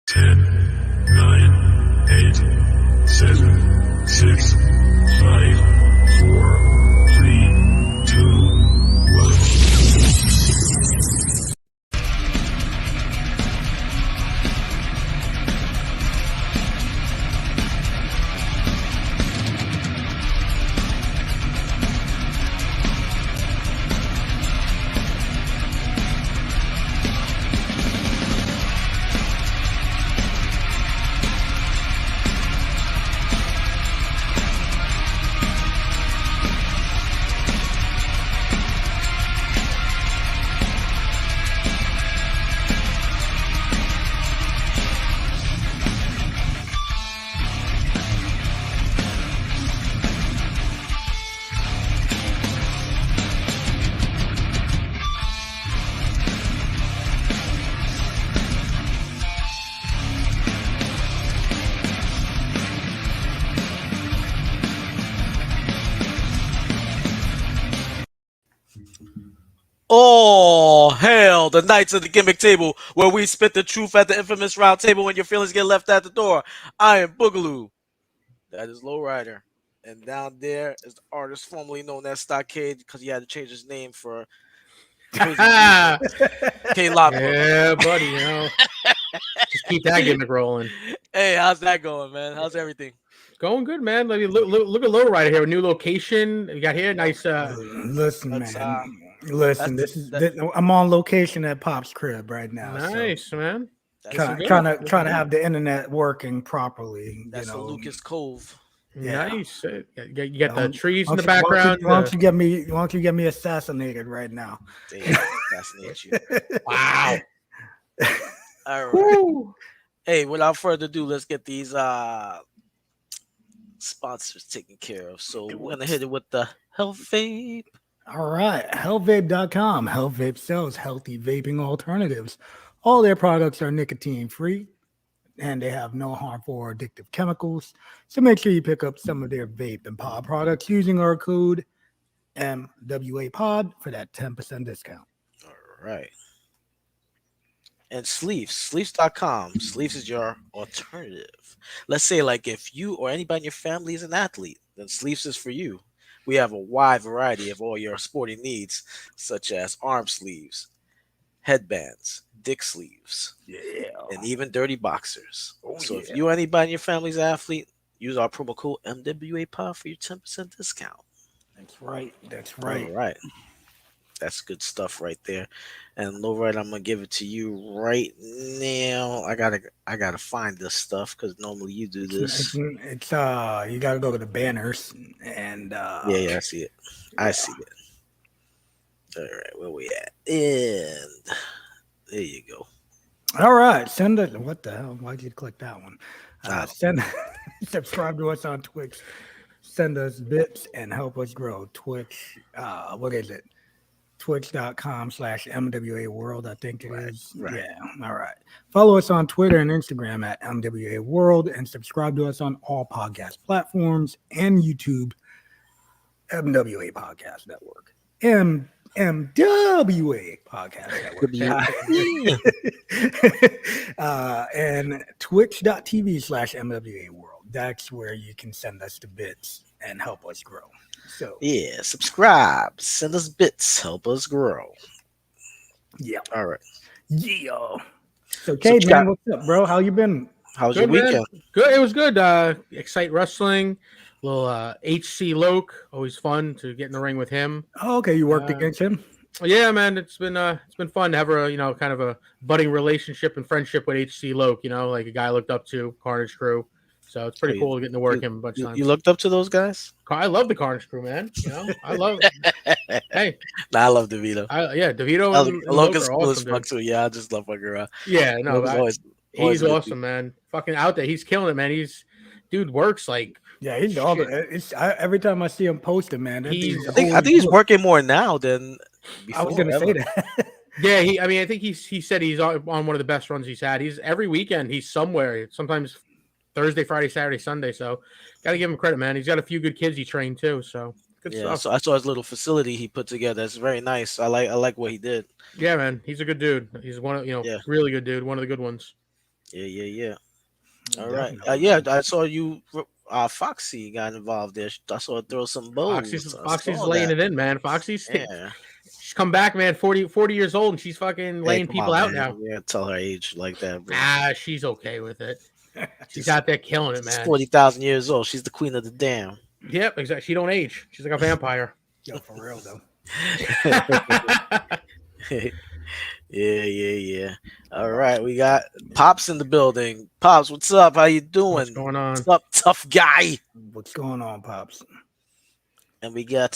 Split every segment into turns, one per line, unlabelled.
10, 9, 8, 7, 6, 5, 4, 3, 2, 1.
Oh, hell, the Knights of the Gimmick Table, where we spit the truth at the infamous round table when your feelings get left at the door. I am Boogaloo. That is LowRyda. And down there is the artist formerly known as Kaide because he had to change his name for crazy reasons. K. Lothbrok.
Yeah, buddy, just keep that gimmick rolling.
Hey, how's that going, man? How's everything?
Going good, man. Look at LowRyda here, a new location. We got here, nice.
Listen,
That's,
man. Listen, I'm on location at Pop's crib right now.
Nice,
so
man.
Trying to have the internet working properly.
That's the Lucas Cove.
Yeah. Nice. You got the trees in the background.
Why don't you get me assassinated right now?
Damn, assassinate you.
Wow.
All right. Hey, without further ado, let's get these sponsors taken care of. So we're gonna hit it with the Health Vape.
All right, healthvape.com. Health Vape sells healthy vaping alternatives. All their products are nicotine free and they have no harmful or addictive chemicals. So make sure you pick up some of their vape and pod products using our code MWAPOD for that 10% discount.
All right. And Sleeves.com. Sleeves is your alternative. Let's say, like, if you or anybody in your family is an athlete, then Sleeves is for you. We have a wide variety of all your sporting needs, such as arm sleeves, headbands, dick sleeves, and even dirty boxers. If you or anybody in your family's an athlete, use our promo code MWAPOD for your 10% discount.
That's right.
All right. That's good stuff right there. And LowRyda, I'm gonna give it to you right now. I gotta find this stuff because normally you do this.
It's you gotta go to the banners and
yeah, I see it. I see it. All right, where we at? And there you go.
All right, send it. What the hell? Why'd you click that one? Subscribe to us on Twitch. Send us bits and help us grow. Twitch. What is it? Twitch.com/MWA World, I think it is.
Right.
Yeah. All right. Follow us on Twitter and Instagram at MWA World and subscribe to us on all podcast platforms and YouTube. MWA Podcast Network. MWA Podcast Network. And twitch.tv/MWA World. That's where you can send us the bits and help us grow. So
yeah, subscribe, send us bits, help us grow.
Yeah.
All right.
Yeah. So Kaide, man, what's up, bro? How you been?
How's your weekend?
Man. Good. It was good. Excite Wrestling, little HC Loke. Always fun to get in the ring with him.
Oh, okay. You worked against him?
Yeah, man. It's been fun to have a kind of a budding relationship and friendship with HC Loke. Like a guy I looked up to, Carnage Crew. So it's pretty cool to get to work him a bunch of times.
You looked up to those guys?
I love the Carnage Crew, man. I love hey.
I love DeVito.
DeVito and
Logan's
are
cool
awesome,
as fuck too. Yeah, I just love fucking around.
Yeah, no, he's awesome,
dude.
Man. Fucking out there. He's killing it, man. Dude works like
he's all every time I see him posting, man.
I think he's working more now than before.
I was gonna say that.
Yeah, I think he said he's on one of the best runs he's had. He's every weekend he's somewhere. Sometimes Thursday, Friday, Saturday, Sunday. So gotta give him credit, man. He's got a few good kids he trained too. So good stuff.
So I saw his little facility he put together. It's very nice. I like what he did.
Yeah, man. He's a good dude. He's really good dude. One of the good ones.
Yeah. All right.
Definitely,
Yeah,
man.
I saw you. Foxy got involved there. I saw her throw some
Foxy's
bows. I
Foxy's
saw
laying
that.
it in, man. Foxy's
Yeah.
she's come back, man. 40 years old, and she's fucking
Hey,
laying
come
people
on,
out
man.
now.
Yeah, tell her age like that, bro.
Ah, she's okay with it. She's
She's,
out there killing it,
she's
man.
40,000 years old. She's the queen of the dam.
Yep, exactly. She don't age. She's like a vampire.
Yo, for real though.
Yeah. All right, we got Pops in the building. Pops, what's up? How you doing?
What's going on?
What's up, tough guy?
What's going on, pops?
And we got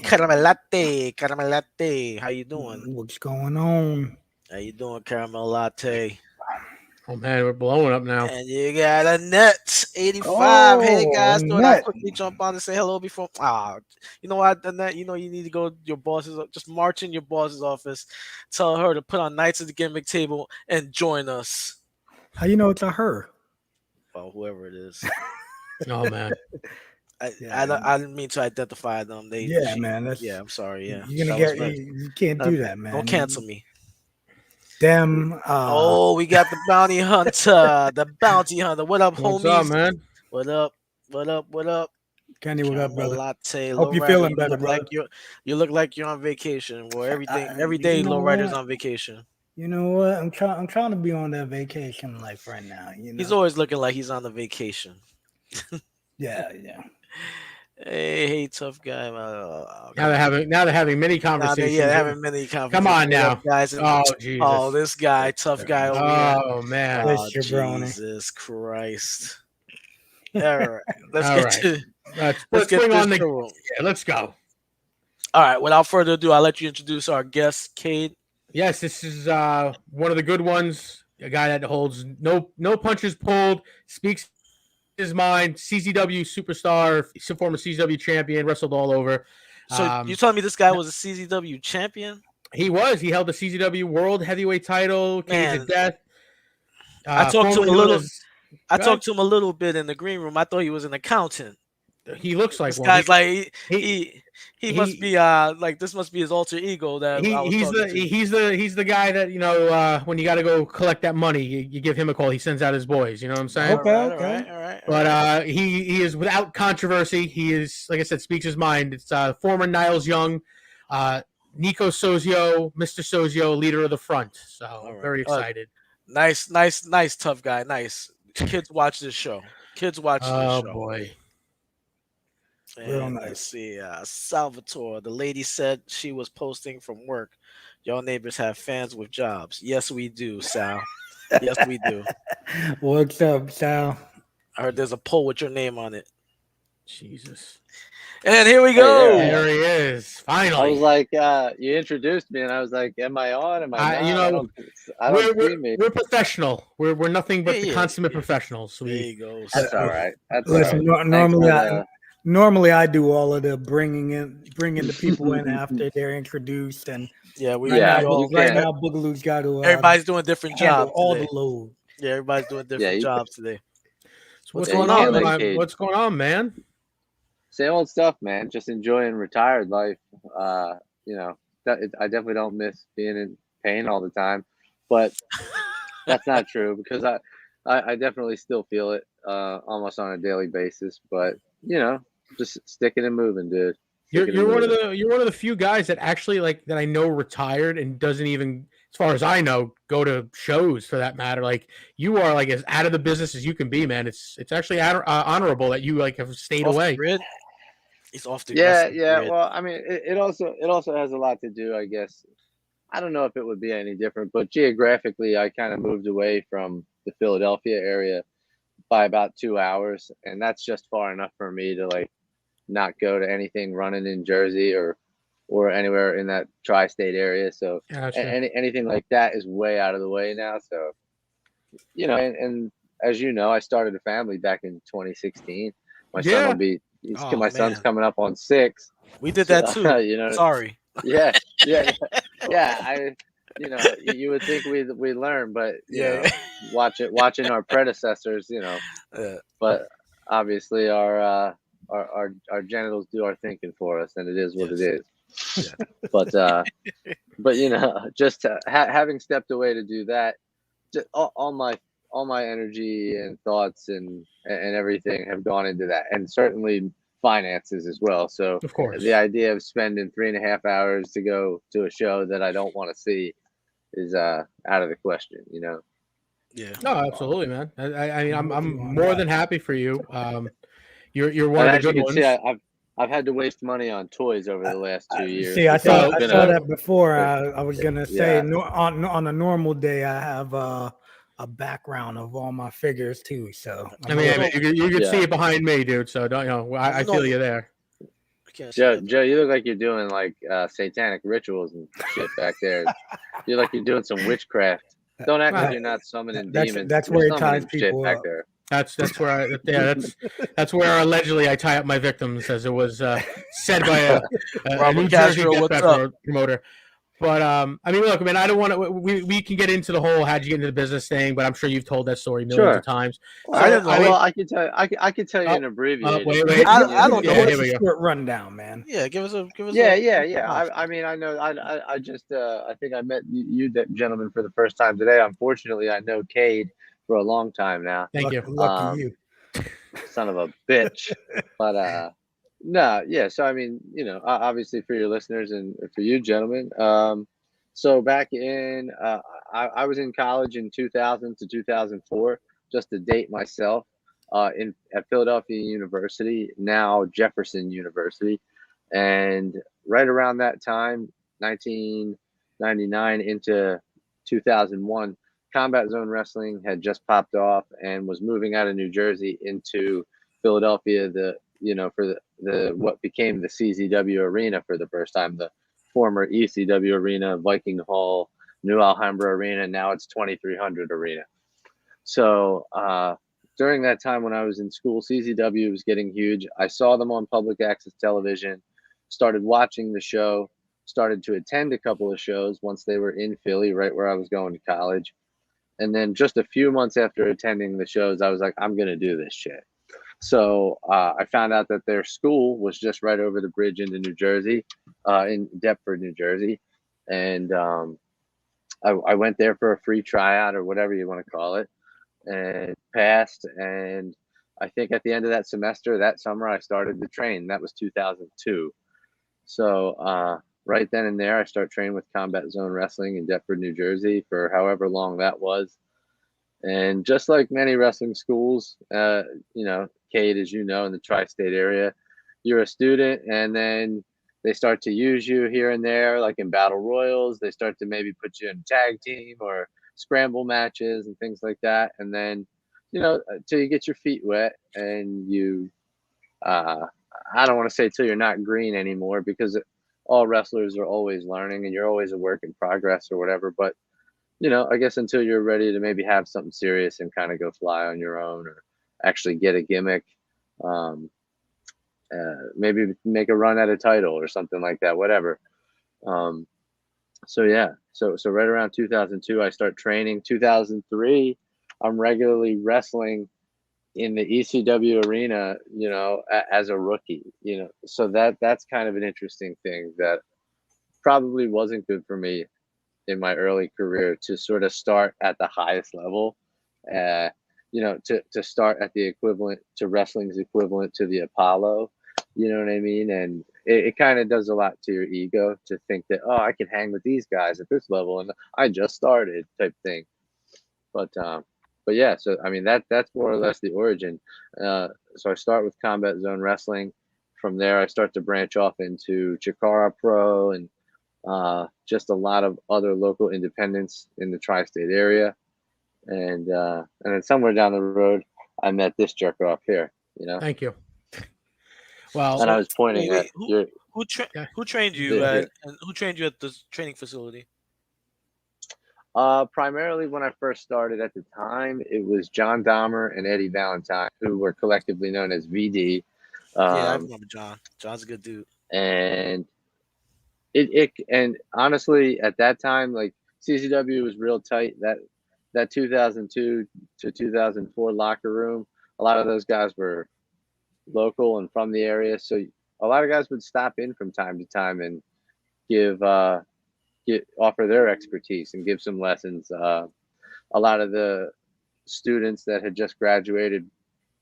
Caramel Latte. How you doing?
What's going on?
How you doing, Caramel Latte?
Oh man, we're blowing up now.
And you got a Annette 85. Hey guys, thought I'd
Annette.
quickly jump on and say hello before. You know what, Annette? You know you need to go to your boss's. Just march in your boss's office, tell her to put on Knights of the Gimmick table and join us.
How you know it's a her?
Well, whoever it is.
Oh man.
I didn't mean to identify them.
Man.
I'm sorry. Yeah,
You're gonna
that was
get.
meant.
You can't do that, man.
Don't cancel me.
Them.
Oh, we got the bounty hunter. The bounty hunter. What up,
What's
homies?
up, man?
What up?
Kenny, what up,
Caramel
brother?
Latte.
Hope you're
LowRyda,
feeling
you
better,
look
brother.
like you look like you're on vacation. Well, every day
You know
LowRyda's
what?
on vacation.
You know what? I'm trying to be on that vacation life right now. You know.
He's always looking like he's on the vacation.
Yeah.
Hey, tough guy.
Now they're having many conversations.
They're having many conversations.
Come on
What
now,
up, guys.
Oh Jesus.
Oh, this guy, tough guy over here.
Oh man.
Oh,
Bless your brownie.
Jesus Christ. All right. Let's
All
get
right.
to
Let's
get
bring
this
on the.
show.
Yeah, let's go.
All right. Without further ado, I'll let you introduce our guest, Kaide.
Yes, this is one of the good ones. A guy that holds no punches pulled, speaks his mind. CZW superstar, former CZW champion, wrestled all over.
So you telling me this guy was a CZW champion?
He was. He held the CZW World Heavyweight Title, Cage of Death.
I talked to him a
formerly known
little.
as-
I
Go
talked to him a little bit in the green room. I thought he was an accountant.
He looks like
This
one.
guy's like
he
must be like this must be his alter ego that I was
he's
talking
the
to.
he's the guy that when you got to go collect that money, you give him a call. He sends out his boys. You know what I'm saying?
Okay.
All right.
But he is without controversy. He is, like I said, speaks his mind. It's former Niles Young, Nico Sozio, Mr. Sozio, leader of the front. So
right.
very excited.
Nice, tough guy. Nice. Kids watch this show.
Oh boy.
Real
And
nice.
let's see. Salvatore, the lady said she was posting from work. Y'all neighbors have fans with jobs. Yes, we do, Sal. Yes, we do.
What's up, Sal?
I heard there's a poll with your name on it.
Jesus.
And here we go.
Hey,
There he is.
I
Finally.
was like, you introduced me, and I was like, am I on? Am I not?
You know,
I don't see me.
we're professional. We're nothing but
Yeah,
the
yeah.
consummate professionals.
There you go.
That's all right. That's
Listen,
all right.
normally I do all of the bringing the people in after they're introduced, and
Yeah, we
Yeah,
all,
you
right
can't.
now Boogaloo's got to
everybody's doing different
handle
jobs
all
today.
the load.
Yeah, everybody's doing different
you-
jobs today.
So what's
Yeah,
going
you
on,
can't let
man?
Cade-
What's going on, man?
Same old stuff, man. Just enjoying retired life. You know, I definitely don't miss being in pain all the time, but that's not true because I definitely still feel it almost on a daily basis. But you know, just sticking and moving, dude.
You're one of the few guys that actually that I know retired and doesn't even, as far as I know, go to shows for that matter. Like you are as out of the business as you can be, man. It's actually honorable that you have stayed
Off the
away.
grid? He's off the
Yeah.
grid.
Well, I mean, it also has a lot to do, I guess. I don't know if it would be any different, but geographically, I kind of moved away from the Philadelphia area by about 2 hours, and that's just far enough for me to not go to anything running in Jersey or anywhere in that tri-state area. So
Gotcha.
anything like that is way out of the way now. So you know, and as you know, I started a family back in 2016. My son will be.
Oh,
my son's
man.
coming up on 6.
We did that too.
You know.
Sorry.
Yeah. You would think we learn, but you know, watching our predecessors, you know. But obviously, our genitals do our thinking for us, and it is what it is.
Yeah.
But you know, just having stepped away to do that, just all all my energy and thoughts and everything have gone into that, and certainly finances as well. So
Of course.
the idea of spending 3.5 hours to go to a show that I don't want to see is out of the question.
Yeah.
No, absolutely, man. I mean,
I'm with you
I'm
on
more
that.
than happy for you. You're one
And
of the
as you
good
can
ones.
see, I've had to waste money on toys over the last 2 years.
See, I
which
saw
has
So-
I
been
saw
a-
that before.
but-
I was gonna say on a normal day I have a background of all my figures too. So
I mean, you could see
Yeah.
it behind me, dude. So don't I feel you there.
We can't see that.
Joe, you look like you're doing like satanic rituals and shit back there. You look like you're doing some witchcraft. Don't act like
Right.
you're not summoning
That's-
demons.
that's
You're
where he
summoning
ties
shit
people
back
up.
there.
That's where that's where allegedly I tie up my victims, as it was said by a
Robert
New Jersey
Castro,
death
what's
match
up?
promoter. But I mean, look, man, I don't want to. We can get into the whole how'd you get into the business thing, but I'm sure you've told that story millions of times.
Well,
I don't know.
Well, I can tell. I can tell you
Oh,
an abbreviated.
wait.
I don't know
Yeah,
what
here we go.
short rundown, man.
Yeah, give us a
Yeah. I mean, I know. I just. I think I met you, gentlemen, for the first time today. Unfortunately, I know Kaide for a long time now.
Thank you.
Lucky you.
Son of a bitch. But no, yeah. So I mean, obviously for your listeners and for you, gentlemen. So back in, I was in college in 2000 to 2004, just to date myself, at Philadelphia University, now Jefferson University, and right around that time, 1999 into 2001. Combat Zone Wrestling had just popped off and was moving out of New Jersey into Philadelphia, for the what became the CZW Arena for the first time, the former ECW Arena, Viking Hall, New Alhambra Arena. Now it's 2300 Arena. So during that time when I was in school, CZW was getting huge. I saw them on public access television, started watching the show, started to attend a couple of shows once they were in Philly, right where I was going to college. And then just a few months after attending the shows, I was like, I'm going to do this shit. So I found out that their school was just right over the bridge into New Jersey, in Deptford, New Jersey. And I went there for a free tryout or whatever you want to call it, and passed. And I think at the end of that semester, that summer, I started to train. That was 2002. So right then and there, I start training with Combat Zone Wrestling in Deptford, New Jersey for however long that was. And just like many wrestling schools, Kaide, as you know, in the tri-state area, you're a student, and then they start to use you here and there, like in battle royals. They start to maybe put you in a tag team or scramble matches and things like that. And then, till you get your feet wet and you, I don't want to say till you're not green anymore, because all wrestlers are always learning and you're always a work in progress or whatever. But I guess until you're ready to maybe have something serious and kind of go fly on your own or actually get a gimmick, maybe make a run at a title or something like that, whatever. So right around 2002, I start training. 2003, I'm regularly wrestling in the ECW arena, as a rookie, so that's kind of an interesting thing that probably wasn't good for me in my early career, to sort of start at the highest level, to start at the equivalent to wrestling's equivalent to the Apollo, you know what I mean? And it kind of does a lot to your ego to think that, oh, I can hang with these guys at this level and I just started type thing. But yeah, so I mean that's more or less the origin. So I start with Combat Zone Wrestling. From there, I start to branch off into Chikara Pro and just a lot of other local independents in the tri-state area, and then somewhere down the road, I met this jerk off here.
Thank you. Well,
and I was pointing at your.
Who trained you and who trained you at this training facility?
Primarily when I first started at the time, it was John Dahmer and Eddie Valentine, who were collectively known as VD.
Yeah, I remember John. John's a good dude.
And and honestly, at that time, like CZW was real tight. That 2002 to 2004 locker room, a lot of those guys were local and from the area, so a lot of guys would stop in from time to time and offer their expertise and give some lessons. A lot of the students that had just graduated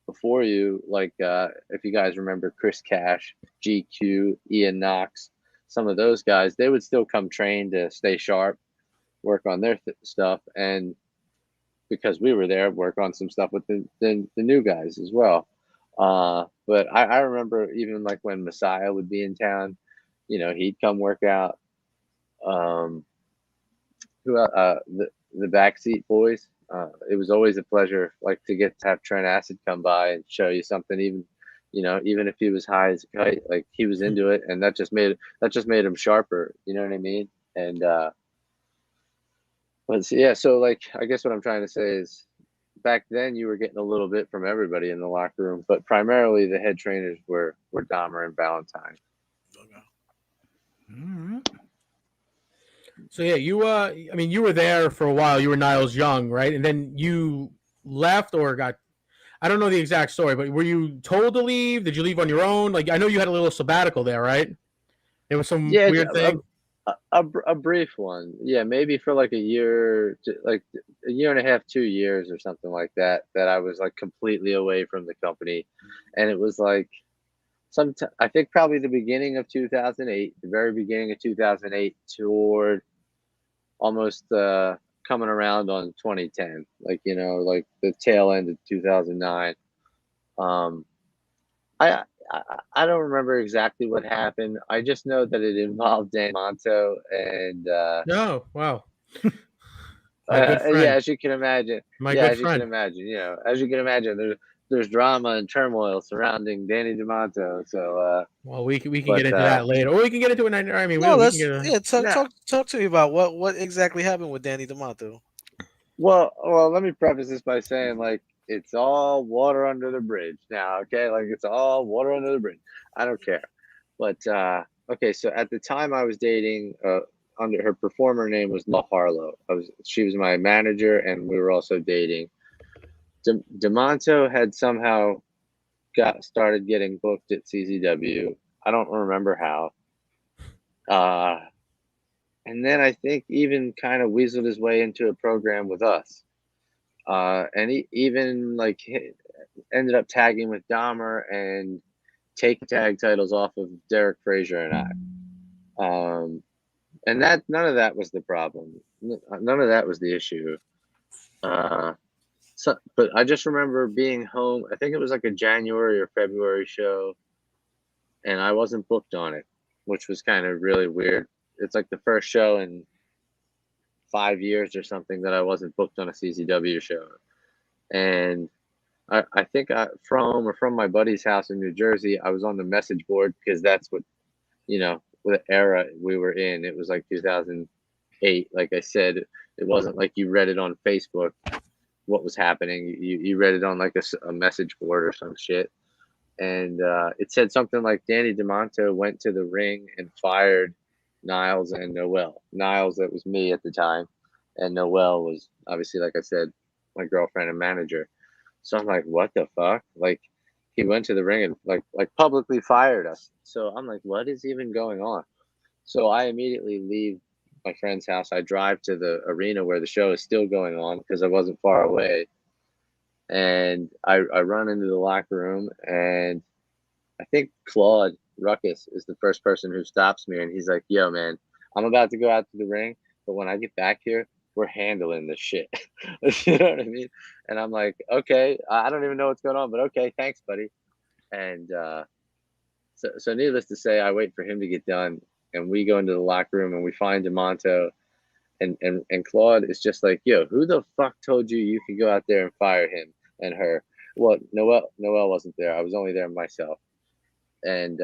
before you, like if you guys remember Chris Cash, GQ, Ian Knox, some of those guys, they would still come train to stay sharp, work on their stuff, and because we were there, work on some stuff with the new guys as well. But I remember even like when Messiah would be in town, you know, he'd come work out. The backseat boys. It was always a pleasure, like to get to have Trent Acid come by and show you something, even, you know, even if he was high as a kite, like he was into it, and that just made him sharper. You know what I mean? And but yeah, so like I guess what I'm trying to say is, back then you were getting a little bit from everybody in the locker room, but primarily the head trainers were Dahmer and Valentine.
So yeah, you I mean, you were there for a while. You were Niles Young, right? And then you left or got, I don't know the exact story, but were you told to leave? Did you leave on your own? Like, I know you had a little sabbatical there, right? There was some weird thing.
A brief one, yeah, maybe for like a year and a half, 2 years or something like that. That I was like completely away from the company, and it was like I think probably the beginning of 2008, the very beginning of 2008, toward almost coming around on 2010, like, you know, like the tail end of 2009. I don't remember exactly what happened. I just know that it involved Dan Monto and
No, wow.
yeah, as you can imagine.
My
yeah,
good
as you
friend.
can imagine, you know, as you can imagine, there's drama and turmoil surrounding Danny DeMonto. So
Well, we can
but,
get into that later, or we can get into it. I mean,
No,
we
let's
can get
talk to me about what exactly happened with Danny DeMonto.
well, let me preface this by saying, like, it's all water under the bridge now, okay? Like, it's all water under the bridge. I don't care. But okay, so at the time I was dating, under her performer name was La Harlow. She was my manager, and we were also dating. DeMonto had somehow started getting booked at CZW. I don't remember how. And then I think even kind of weaseled his way into a program with us. And he even like ended up tagging with Dahmer and taking tag titles off of Derek Frazier and I. And that none of that was the problem. None of that was the issue. But I just remember being home. I think it was like a January or February show, and I wasn't booked on it, which was kind of really weird. It's like the first show in 5 years or something that I wasn't booked on a CZW show. And I think from my buddy's house in New Jersey, I was on the message board because that's what, you know, the era we were in. It was like 2008. Like I said, it wasn't like you read it on Facebook what was happening. You read it on like a message board or some shit. And it said something like Danny DeMonto went to the ring and fired Niles and Noelle. Niles, that was me at the time, and Noelle was obviously, like I said, my girlfriend and manager. So I'm like, what the fuck? Like, he went to the ring and like publicly fired us. So I'm like, what is even going on? So I immediately leave my friend's house. I drive to the arena where the show is still going on because I wasn't far away. And I run into the locker room, and I think Claude Ruckus is the first person who stops me, and he's like, yo, man, I'm about to go out to the ring, but when I get back here, we're handling this shit. You know what I mean? And I'm like, okay, I don't even know what's going on, but okay, thanks, buddy. And so needless to say, I wait for him to get done, and we go into the locker room, and we find DeMonto, and Claude is just like, yo, who the fuck told you could go out there and fire him and her? Well, Noelle wasn't there. I was only there myself. And,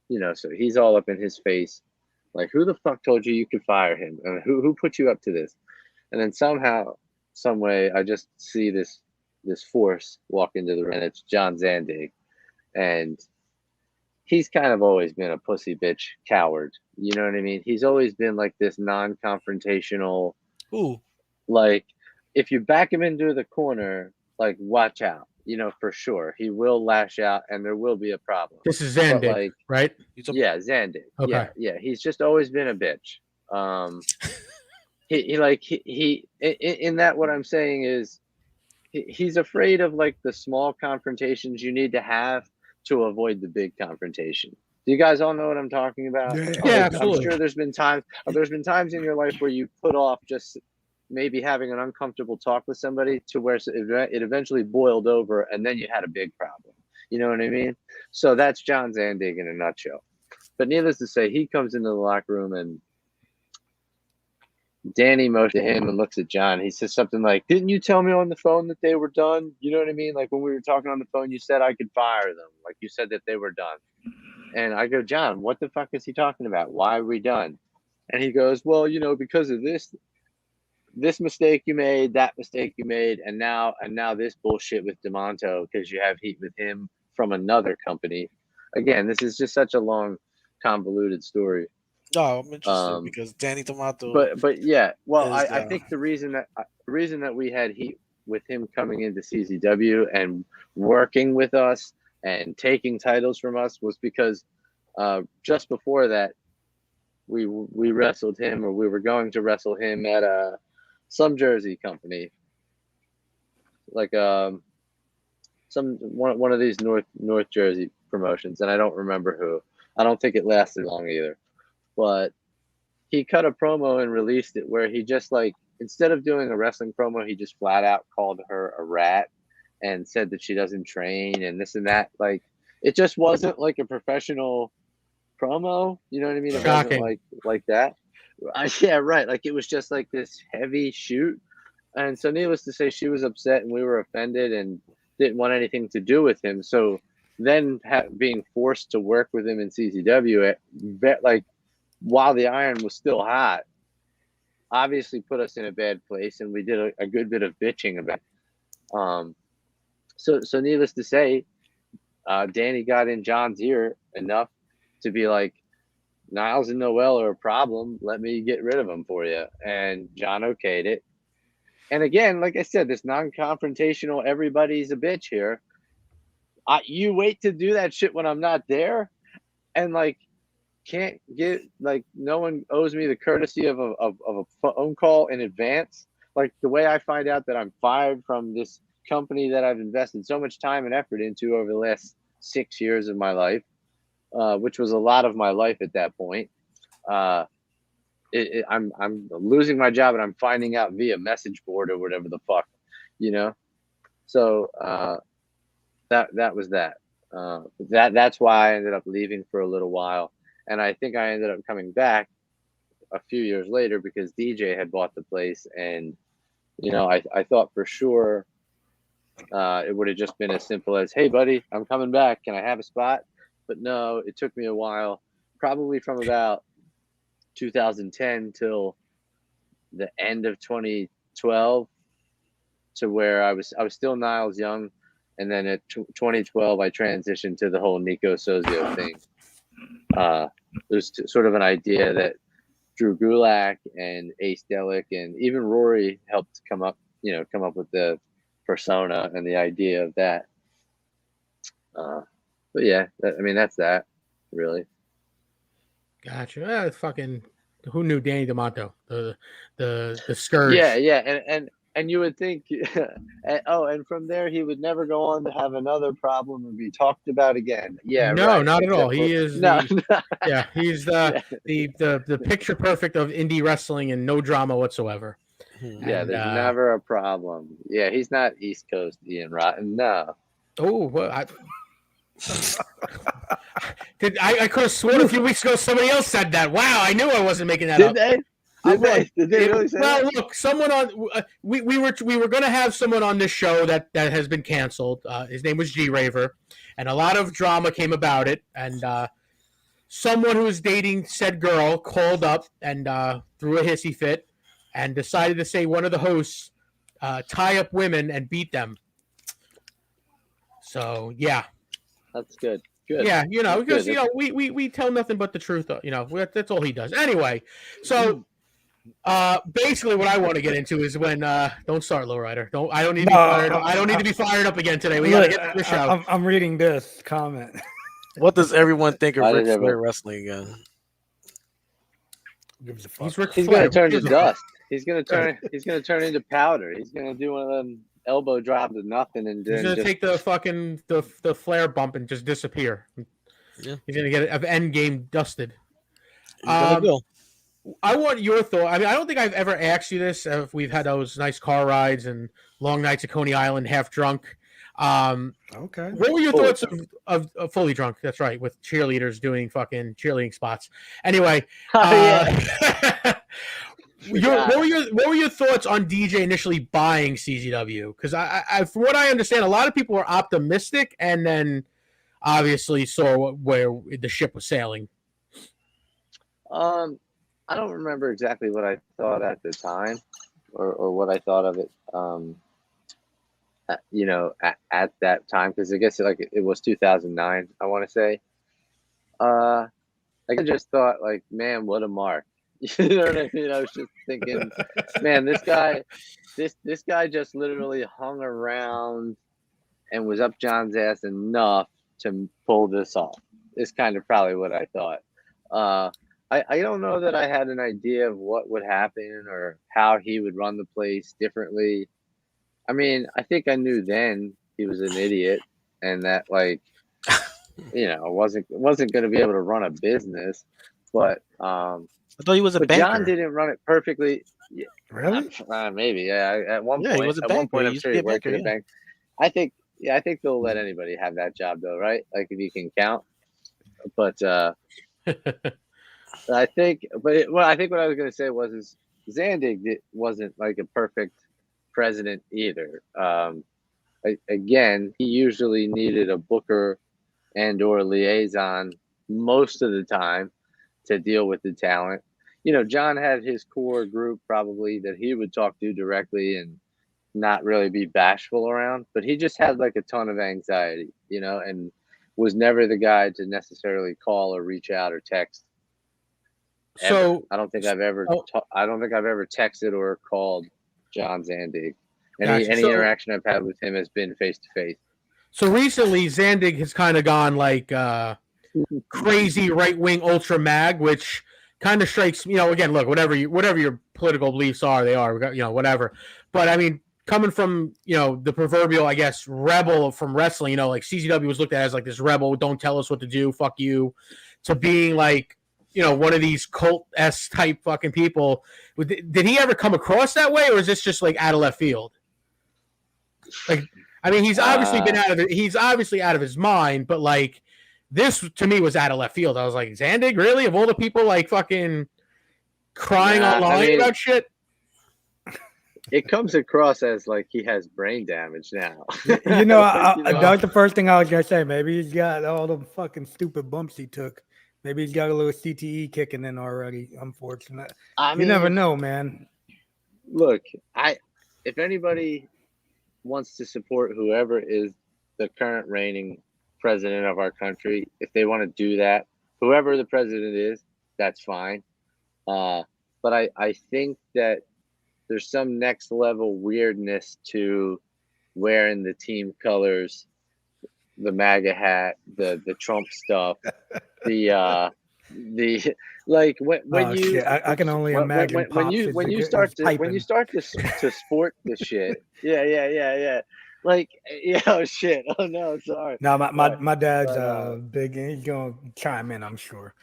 you know, so he's all up in his face, like, who the fuck told you could fire him? And who put you up to this? And then somehow, some way, I just see this force walk into the ring. And it's John Zandig. And he's kind of always been a pussy bitch coward. You know what I mean? He's always been like this non-confrontational.
Ooh.
Like, if you back him into the corner, like, watch out. You know, for sure, he will lash out, and there will be a problem.
This is Zandig,
like,
right?
Yeah, Zandig.
Okay.
Yeah. He's just always been a bitch. He in that, what I'm saying is, he's afraid of like the small confrontations you need to have to avoid the big confrontation. Do you guys all know what I'm talking about?
Yeah.
Yeah,
I'm
absolutely.
sure there's been times in your life where you put off just maybe having an uncomfortable talk with somebody to where it eventually boiled over and then you had a big problem. You know what I mean? So that's John Zandig in a nutshell. But needless to say, he comes into the locker room and Danny motions to him and looks at John. He says something like, "Didn't you tell me on the phone that they were done?" You know what I mean? Like when we were talking on the phone, you said I could fire them. Like you said that they were done. And I go, "John, what the fuck is he talking about? Why are we done?" And he goes, "Well, because of this mistake you made, that mistake you made, and now this bullshit with DeMonto because you have heat with him from another company." Again, this is just such a long, convoluted story.
No, I'm interested because Danny Tomato.
But yeah, well,
is,
I think the reason that we had heat with him coming into CZW and working with us and taking titles from us was because just before that we wrestled him, or we were going to wrestle him at some Jersey company, like one of these North Jersey promotions, and I don't remember who. I don't think it lasted long either, but he cut a promo and released it where he just like, instead of doing a wrestling promo, he just flat out called her a rat and said that she doesn't train and this and that. Like it just wasn't like a professional promo. You know what I mean? It
Shocking.
wasn't like that. Yeah, right. Like it was just like this heavy shoot. And so needless to say, she was upset and we were offended and didn't want anything to do with him. So then being forced to work with him in CZW, like while the iron was still hot, obviously put us in a bad place, and we did a good bit of bitching about it. So needless to say, Danny got in John's ear enough to be like, Niles and Noel are a problem. Let me get rid of them for you. And John okayed it. And again, like I said, this non-confrontational, everybody's a bitch here. You wait to do that shit when I'm not there, and like can't get, like, no one owes me the courtesy of a phone call in advance. Like the way I find out that I'm fired from this company that I've invested so much time and effort into over the last 6 years of my life, which was a lot of my life at that point. I'm losing my job and I'm finding out via message board or whatever the fuck, So that was that. That's why I ended up leaving for a little while. And I think I ended up coming back a few years later because DJ had bought the place. And, I thought for sure it would have just been as simple as, "Hey, buddy, I'm coming back. Can I have a spot?" But no, it took me a while, probably from about 2010 till the end of 2012, to where I was still Niles Young. And then at 2012, I transitioned to the whole Nico Sozio thing. There's sort of an idea that Drew Gulak and Ace Delic and even Rory helped come up with the persona and the idea of that. But yeah, that's that, really.
Gotcha. Fucking, who knew Danny DeMonto? The scourge.
Yeah, and you would think, and from there he would never go on to have another problem and be talked about again. Yeah,
no,
right.
not at all. He is he's
Yeah.
the picture perfect of indie wrestling and no drama whatsoever.
Yeah, there's never a problem. Yeah, he's not East Coast Ian Rotten. No.
Oh, well, I could have sworn a few weeks ago somebody else said that. Wow, I knew I wasn't making that up.
Did they really say that?
Well, look, someone on we were going to have someone on this show that has been canceled. His name was G Raver, and a lot of drama came about it. And someone who was dating said girl called up and threw a hissy fit and decided to say one of the hosts tie up women and beat them. So yeah,
that's good. Good.
Yeah, because we tell nothing but the truth. That's all he does. Anyway, so. Basically, what I want to get into is when don't start LowRyda. I don't need to be fired up. I don't need to be fired up again today. We got to get to the show.
I'm reading this comment.
What does everyone think of Ric Flair wrestling again?
He's going to turn to dust. He's going to turn into powder. He's going to do one of them elbow drop to nothing, and
He's
then
gonna
just
take the fucking the flare bump and just disappear.
Yeah.
He's gonna get an end game dusted.
He's gonna go.
I want your thought. I mean, I don't think I've ever asked you this. If we've had those nice car rides and long nights at Coney Island, half drunk.
Okay.
What were your
Fully
thoughts of fully drunk? That's right, with cheerleaders doing fucking cheerleading spots. Anyway,
yeah.
what were your thoughts on DJ initially buying CZW? Because I from what I understand, a lot of people were optimistic, and then obviously saw where the ship was sailing.
I don't remember exactly what I thought at the time, or what I thought of it. At that time, because I guess it was 2009. I want to say. I just thought, like, man, what a mark. You know what I mean? I was just thinking, man, this guy just literally hung around and was up John's ass enough to pull this off. It's kind of probably what I thought. I don't know that I had an idea of what would happen or how he would run the place differently. I mean, I think I knew then he was an idiot and that, like, wasn't going to be able to run a business. But
I thought he was a banker.
John didn't run it perfectly. Yeah,
Really?
Maybe. Yeah. At one point,
he was a banker.
One point, I'm
He used
sure
to
he
be a
worked
banker,
at a bank. I think they'll let anybody have that job, though, right? Like, if you can count. But I think what I was going to say was Zandig wasn't like a perfect president either. Again, he usually needed a booker and or liaison most of the time to deal with the talent. John had his core group probably that he would talk to directly and not really be bashful around, but he just had like a ton of anxiety, and was never the guy to necessarily call or reach out or text. Ever.
So
I don't think I've ever texted or called John Zandig. Any interaction I've had with him has been face to face.
So recently, Zandig has kind of gone like crazy right wing ultra mag, which kind of strikes. Again, look, whatever your political beliefs are, they are. Whatever. But I mean, coming from the proverbial, I guess, rebel from wrestling, like CZW was looked at as like this rebel. Don't tell us what to do. Fuck you. To being like one of these cult-esque type fucking people. Did he ever come across that way, or is this just like out of left field? Like, I mean, he's obviously he's obviously out of his mind, but like this to me was out of left field. I was like, Zandig, really? Of all the people like fucking crying online about shit?
It comes across as like he has brain damage now.
That was the first thing I was gonna say. Maybe he's got all the fucking stupid bumps he took. Maybe he's got a little CTE kicking in already. Unfortunate. You never know, man.
Look, if anybody wants to support whoever is the current reigning president of our country, if they want to do that, whoever the president is, that's fine. But I think that there's some next level weirdness to wearing the team colors, the MAGA hat, the Trump stuff, the like when you
shit. I can only imagine
when you start to sport the shit. Yeah. Like, oh shit. Oh no, sorry.
No, my dad's big, and he's gonna chime in, I'm sure.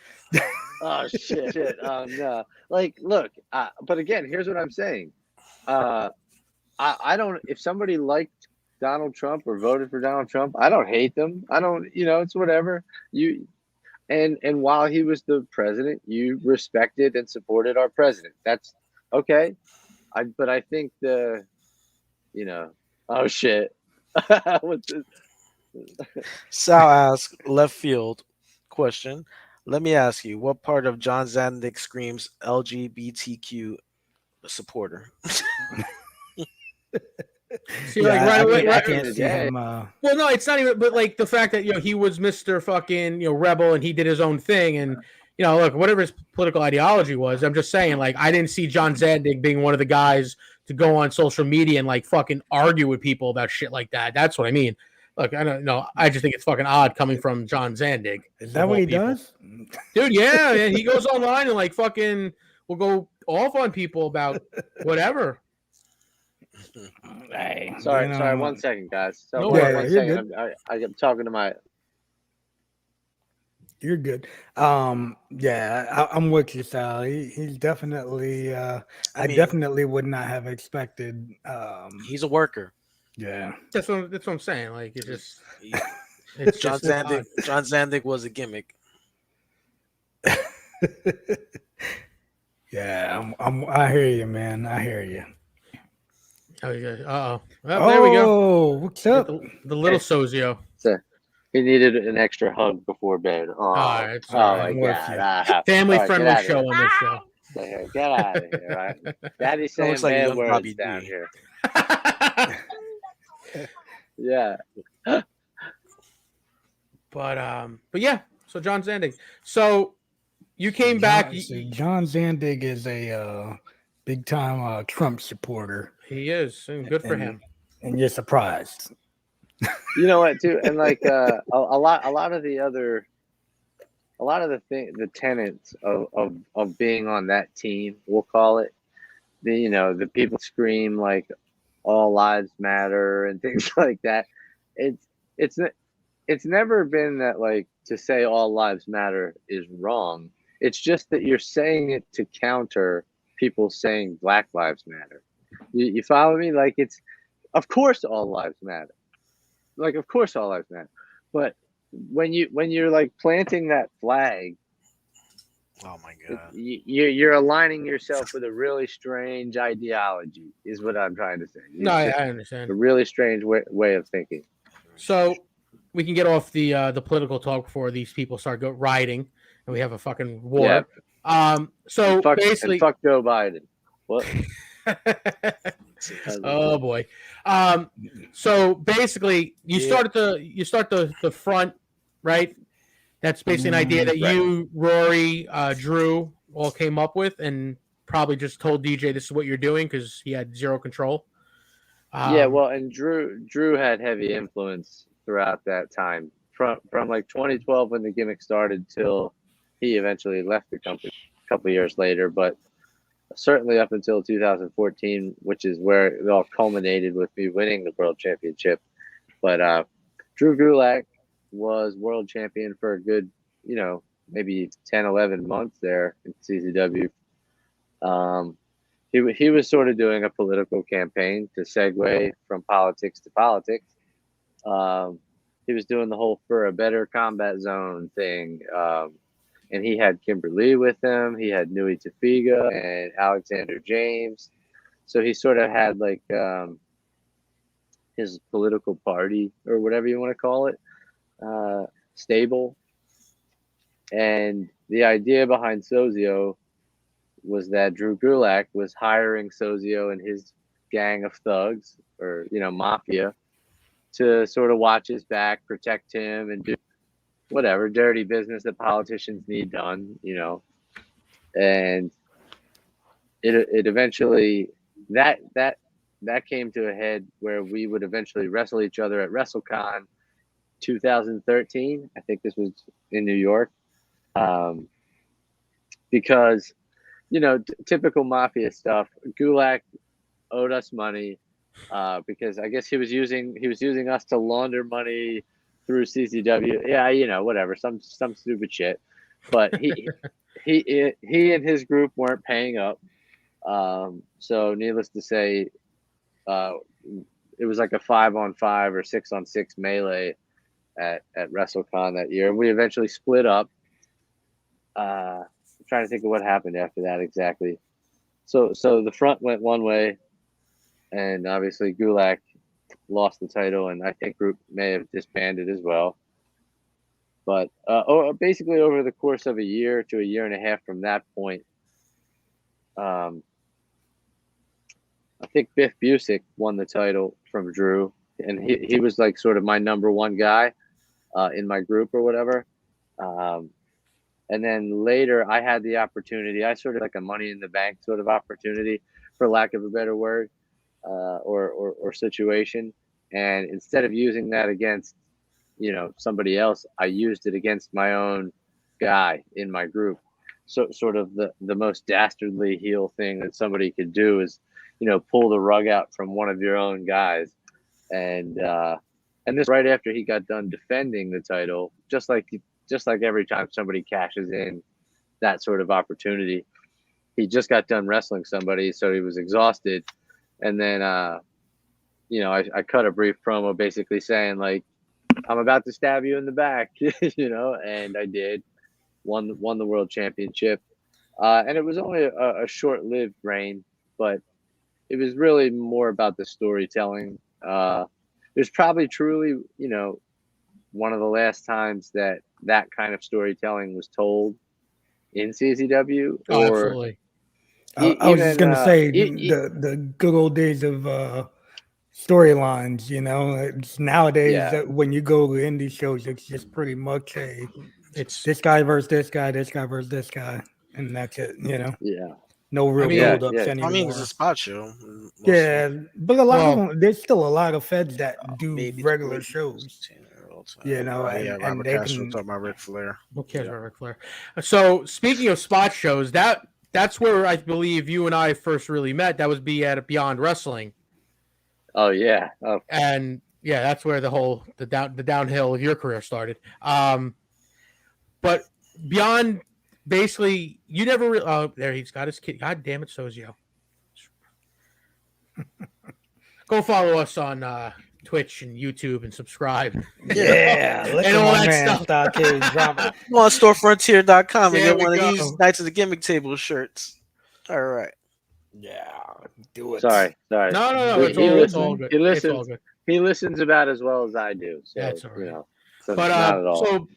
Oh shit. Oh no. Like, look. But again, here's what I'm saying. I don't. If somebody liked Donald Trump or voted for Donald Trump, I don't hate them. I don't. It's whatever. And while he was the president, you respected and supported our president. That's okay. But I think oh shit. What's this?
Sal asks, left field question. Let me ask you, what part of John Zandig screams LGBTQ supporter?
See, like right away,
I can't see him.
Well, no, it's not even. But like the fact that he was Mr. fucking rebel and he did his own thing, and look, whatever his political ideology was, I'm just saying, like, I didn't see John Zandig being one of the guys to go on social media and like fucking argue with people about shit like that. That's what I mean. Look, I don't know. I just think it's fucking odd coming from John Zandig.
Is that what he does?
Dude, yeah, and he goes online and like fucking will go off on people about whatever.
Hey,
Sorry,
you
sorry.
know,
1 second, guys. So
No
one,
worries.
one
Yeah, you're
second. I'm talking to my.
you're good. Yeah, I'm with you, Sal. He's definitely.
I
I
mean,
definitely would not have expected.
he's a worker.
Yeah.
That's what I'm saying. Like it's just
He-
it's
John
just it's odd.
Zandig. John Zandig was a gimmick.
Yeah, I hear you, man. I hear you.
Oh, yeah. Uh-oh. Well, there we go.
Oh, what's
We got
up?
the little Sozio.
So he needed an extra hug before bed. Oh,
right, it's
oh
all
my
right.
I'm with
God!
you.
Ah,
Family
all right, get
friendly
out of
show
here.
on this show.
Get out of here, right? Daddy's
That looks
saying
like a
bad
young
words
Bobby
down
D.
here. Yeah.
But yeah. So John Zandig. So you came back.
John Zandig is a big time Trump supporter,
He is, and good for
and
him.
and you're surprised.
You know what, too, and like a lot of the other, a lot of the tenets of being on that team, we'll call it, the people scream like all lives matter and things like that. It's it's never been that, like, to say all lives matter is wrong. It's just that you're saying it to counter people saying Black Lives Matter. You follow me? Like, it's, of course all lives matter. Like, of course all lives matter. But when you're like planting that flag,
Oh my God.
you're aligning yourself with a really strange ideology, is what I'm trying to say.
No,
It's
I
just
understand.
a really strange way of thinking.
So we can get off the political talk before these people start rioting and we have a fucking war. So
And
basically,
fuck Joe Biden. What?
oh boy. So basically, you start the front, right? That's basically an idea that
Right.
you, Rory, Drew all came up with, and probably just told DJ this is what you're doing because he had zero control.
Yeah, well, and Drew had heavy influence throughout that time, from like 2012 when the gimmick started till he eventually left the company a couple of years later, but certainly up until 2014, which is where it all culminated with me winning the world championship. But Drew Gulak was world champion for a good, maybe 10, 11 months there in CZW. He was sort of doing a political campaign to segue from politics to politics. He was doing the whole for a better combat zone thing. And he had Kimberly with him. He had Nui Tafiga and Alexander James. So he sort of had like his political party, or whatever you want to call it, stable. And the idea behind Sozio was that Drew Gulak was hiring Sozio and his gang of thugs, or mafia, to sort of watch his back, protect him, and do whatever dirty business that politicians need done, And it eventually, that came to a head where we would eventually wrestle each other at WrestleCon 2013. I think this was in New York, because typical mafia stuff. Gulak owed us money because I guess he was using us to launder money through CCW. Yeah, whatever, some stupid shit. But he and his group weren't paying up. So needless to say, it was like a 5-on-5 or 6-on-6 melee at WrestleCon that year. We eventually split up. I'm trying to think of what happened after that exactly. So the front went one way, and obviously Gulak lost the title, and I think group may have disbanded as well. But basically over the course of a year to a year and a half from that point, I think Biff Busick won the title from Drew, and he was like sort of my number one guy in my group or whatever. And then later I had the opportunity, I sort of like a money in the bank sort of opportunity, for lack of a better word, or situation. And instead of using that against, somebody else, I used it against my own guy in my group. So sort of the most dastardly heel thing that somebody could do is pull the rug out from one of your own guys. And this right after he got done defending the title, just like every time somebody cashes in that sort of opportunity, he just got done wrestling somebody, so he was exhausted. And then I cut a brief promo basically saying, like, I'm about to stab you in the back, and I did. Won the world championship. And it was only a short-lived reign, but it was really more about the storytelling. It was probably truly, one of the last times that kind of storytelling was told in CZW.
Oh,
Or
absolutely.
I was just gonna say
e-
the good old days of storylines. It's nowadays
Yeah.
that when you go to indie shows, it's just pretty much
It's
this guy versus this guy, this guy versus this guy, and that's it.
Yeah.
No real
mean,
build-ups
yeah.
anymore.
I mean, it's a spot show. Mostly.
Yeah, but a lot
Well-
of them, there's still a lot of feds that do
Maybe
regular
the
shows.
yeah,
and
Robert
they
Castro
can.
talking about Ric Flair.
Who cares about Ric Flair? So speaking of spot shows, that's where I believe you and I first really met. That was at Beyond Wrestling,
Oh yeah. Oh,
and yeah, that's where the downhill of your career started. But Beyond, basically, you never. There he's got his kid. God damn it, Sozio. Go follow us on Twitch and YouTube and subscribe.
Yeah, look
And
at
all
my
that
man
stuff.
Stockade dropping.
Go on storefrontier.com and
There
get
we
one of
go.
these Knights of the Gimmick Table shirts. All right.
Yeah, do it.
sorry.
No,
He-
it's
he
all
listens-
good.
he
It's all
listens.
good.
He listens about as well as I do. So
That's all right.
so
But
not at all.
so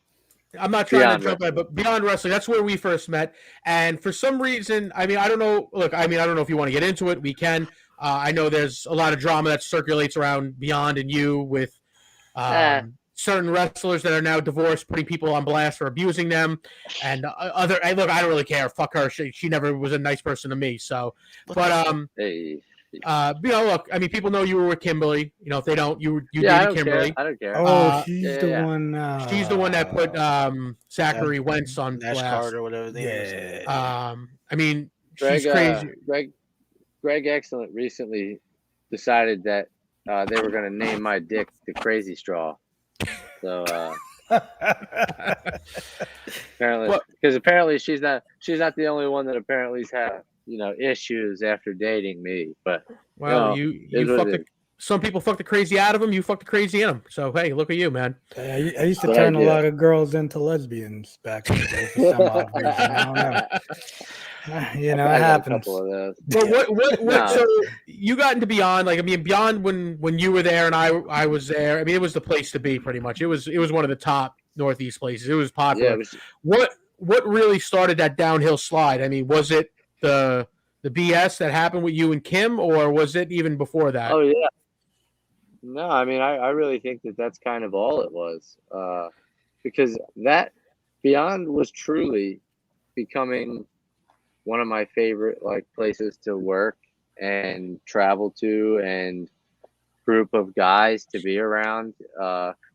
I'm not trying
Beyond
to jump ahead,
Wrestling.
but Beyond Wrestling, that's where we first met. And for some reason, I mean, I don't know. Look, I mean, I don't know if you want to get into it. We can. I know there's a lot of drama that circulates around Beyond and you with certain wrestlers that are now divorced, putting people on blast for abusing them, and other. Look, I don't really care. Fuck her. She never was a nice person to me. So, but
Hey.
look, I mean, people know you were with Kimberly. If they don't, you
Yeah, I
dated
don't
Kimberly.
care. I don't care.
Oh, she's
yeah,
the
yeah.
one.
She's the one that put Zachary Wentz on
Nash
blast.
Carter, whatever his name is.
Yeah.
I mean,
Greg,
she's crazy.
Greg Excellent recently decided that they were going to name my dick the Crazy Straw. So apparently she's not the only one that apparently has had issues after dating me. But
Well,
you
you fucked some people fuck the crazy out of them. You fuck the crazy in them. So hey, look at you, man.
I used to
But
turn
I
a
did.
lot of girls into lesbians back in the day for some odd reason. I don't know. It
I got a
happens.
couple of those.
But what
No.
so you got into Beyond, like, I mean, Beyond when you were there and I was there, I mean, it was the place to be pretty much. It was one of the top Northeast places. It was popular.
Yeah, it was,
What really started that downhill slide? I mean, was it the BS that happened with you and Kim, or was it even before that?
oh yeah. No, I mean, I really think that that's kind of all it was, because that Beyond was truly becoming one of my favorite places to work and travel to, and group of guys to be around,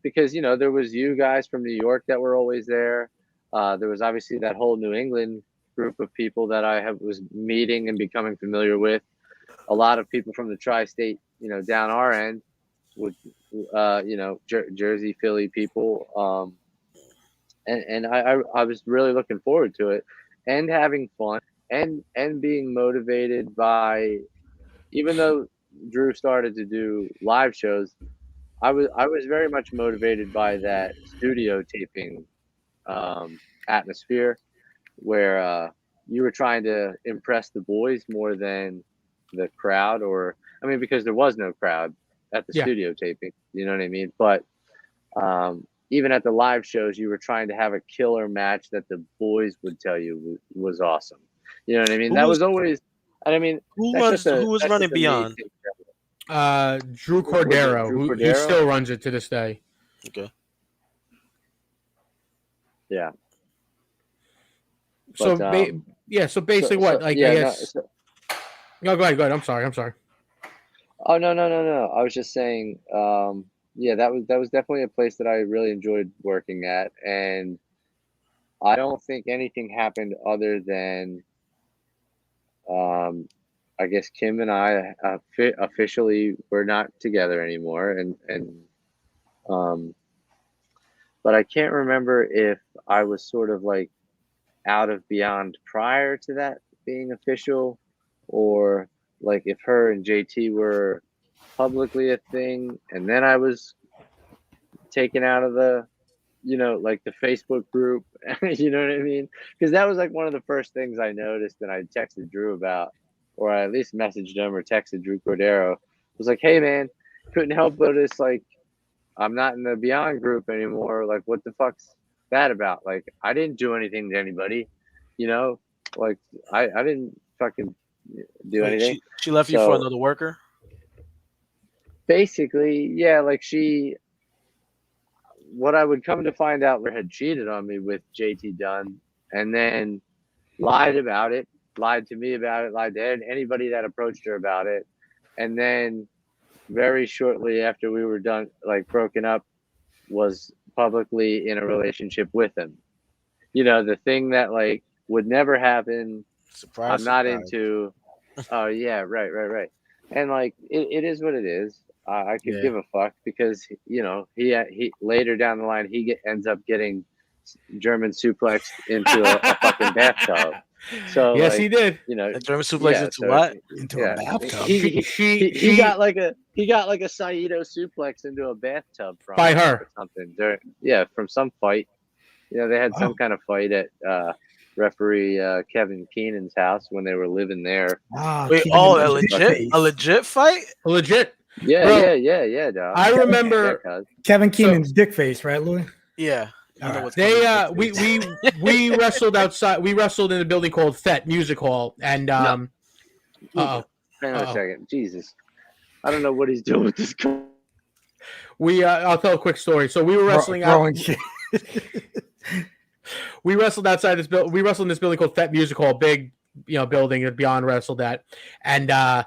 because there was you guys from New York that were always there. There was obviously that whole New England group of people that I was meeting and becoming familiar with. A lot of people from the tri-state, down our end, with Jersey, Philly people, and I was really looking forward to it and having fun and being motivated by, even though Drew started to do live shows, I was very much motivated by that studio taping atmosphere where you were trying to impress the boys more than the crowd, or I mean, because there was no crowd at the studio taping, you know what I mean? But even at the live shows, you were trying to have a killer match that the boys would tell you was awesome. You know what I mean? That was always, I mean,
Who
that's
was
that's
running
just a
Beyond?
Drew Cordero,
Drew
who he
Cordero?
still runs it to this day.
Okay.
Yeah.
So
But,
so basically, what? Like,
yeah,
I guess. No, go ahead. I'm sorry.
Oh no. I was just saying, yeah, that was definitely a place that I really enjoyed working at, and I don't think anything happened other than I guess Kim and I officially were not together anymore, but I can't remember if I was sort of like out of Beyond prior to that being official, or like if her and JT were publicly a thing and then I was taken out of the, like the Facebook group. You know what I mean? Because that was like one of the first things I noticed, and I texted Drew about, or I at least messaged him or texted Drew Cordero. I was like, hey man, couldn't help notice like I'm not in the Beyond group anymore. Like, what the fuck's that about? Like, I didn't do anything to anybody, like I didn't fucking do
Wait,
anything.
she left you for another worker?
Basically, yeah, like what I would come to find out had cheated on me with JT Dunn, and then lied about it, lied to me about it, lied to anybody that approached her about it. And then very shortly after we were done, like broken up, was publicly in a relationship with him. The thing that like would never happen.
Surprise!
I'm not
surprise.
into. Oh yeah, right. And like it is what it is. I could give a fuck because he later down the line ends up getting German suplexed into a fucking bathtub. So
yes,
like,
he did.
A German suplex into what?
Into a bathtub.
He got like a Saito suplex into a bathtub from
By her.
or something. From some fight. They had some kind of fight at referee Kevin Keenan's house when they were living there.
Wait, a legit fight?
Legit.
Yeah,
Bro,
yeah, dog.
I remember
Kevin Keenan's dick face, right, Louis?
Yeah.
They we wrestled outside. We wrestled in a building called Fett Music Hall, and
Hang on a second, Jesus, I don't know what he's doing with this guy.
I'll tell a quick story. So we were wrestling we wrestled outside this building. We wrestled in this building called Fett Music Hall, big building that Beyond wrestled at, and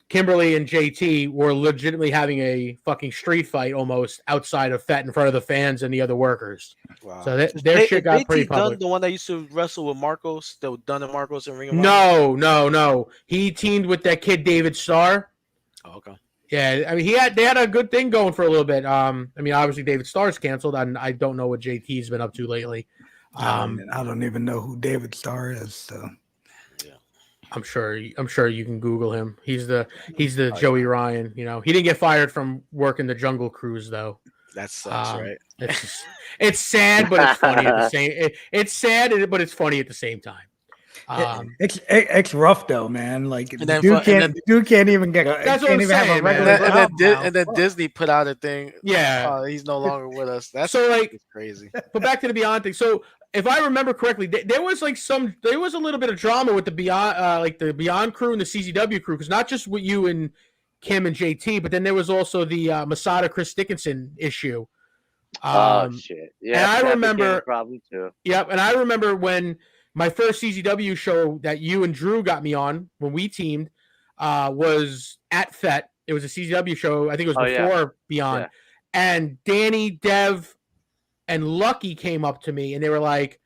Kimberly and JT were legitimately having a fucking street fight almost outside of Fett in front of the fans and the other workers.
Wow.
So their shit got pretty public.
The one that used to wrestle with Marcos, that was done in Marcos and Ring of Honor?
No. He teamed with that kid David Starr.
Oh, okay.
Yeah, I mean they had a good thing going for a little bit. I mean obviously David Starr's canceled, and I don't know what JT's been up to lately.
I don't even know who David Starr is. So.
I'm sure you can Google him. He's the Joey Ryan. He didn't get fired from working the Jungle Cruise though.
That sucks, right?
It's sad, but it's funny at the same. It's sad, but it's funny at the same time.
It's rough though, man. Like
dude
can't even get a.
That's what I'm saying, man.
And then Disney put out a thing.
Yeah,
he's no longer with us. That's
so like
crazy.
But back to the Beyond thing. So if I remember correctly, there was a little bit of drama with the Beyond, the Beyond crew and the CZW crew, because not just with you and Kim and JT, but then there was also the Masada Chris Dickinson issue.
Oh shit! Yeah,
and I remember
a problem too.
Yep, and I remember when my first CZW show that you and Drew got me on when we teamed was at Fett. It was a CZW show. I think it was before Beyond, and Danny, Dev, and Lucky came up to me and they were like,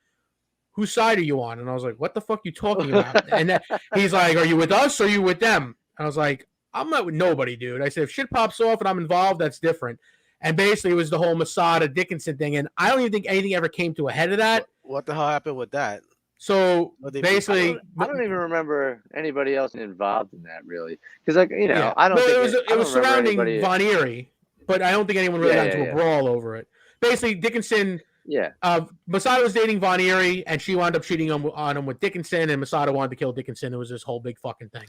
whose side are you on? And I was like, what the fuck are you talking about? And he's like, are you with us or are you with them? And I was like, I'm not with nobody, dude. I said, if shit pops off and I'm involved, that's different. And basically it was the whole Masada Dickinson thing. And I don't even think anything ever came to a head of that.
What the hell happened with that?
So basically,
I don't even remember anybody else involved in that really. Because I don't think
it was surrounding Von Erie, but I don't think anyone really got into a brawl over it. Basically, Dickinson.
Yeah.
Masada was dating Von Erie, and she wound up cheating on him with Dickinson, and Masada wanted to kill Dickinson. It was this whole big fucking thing.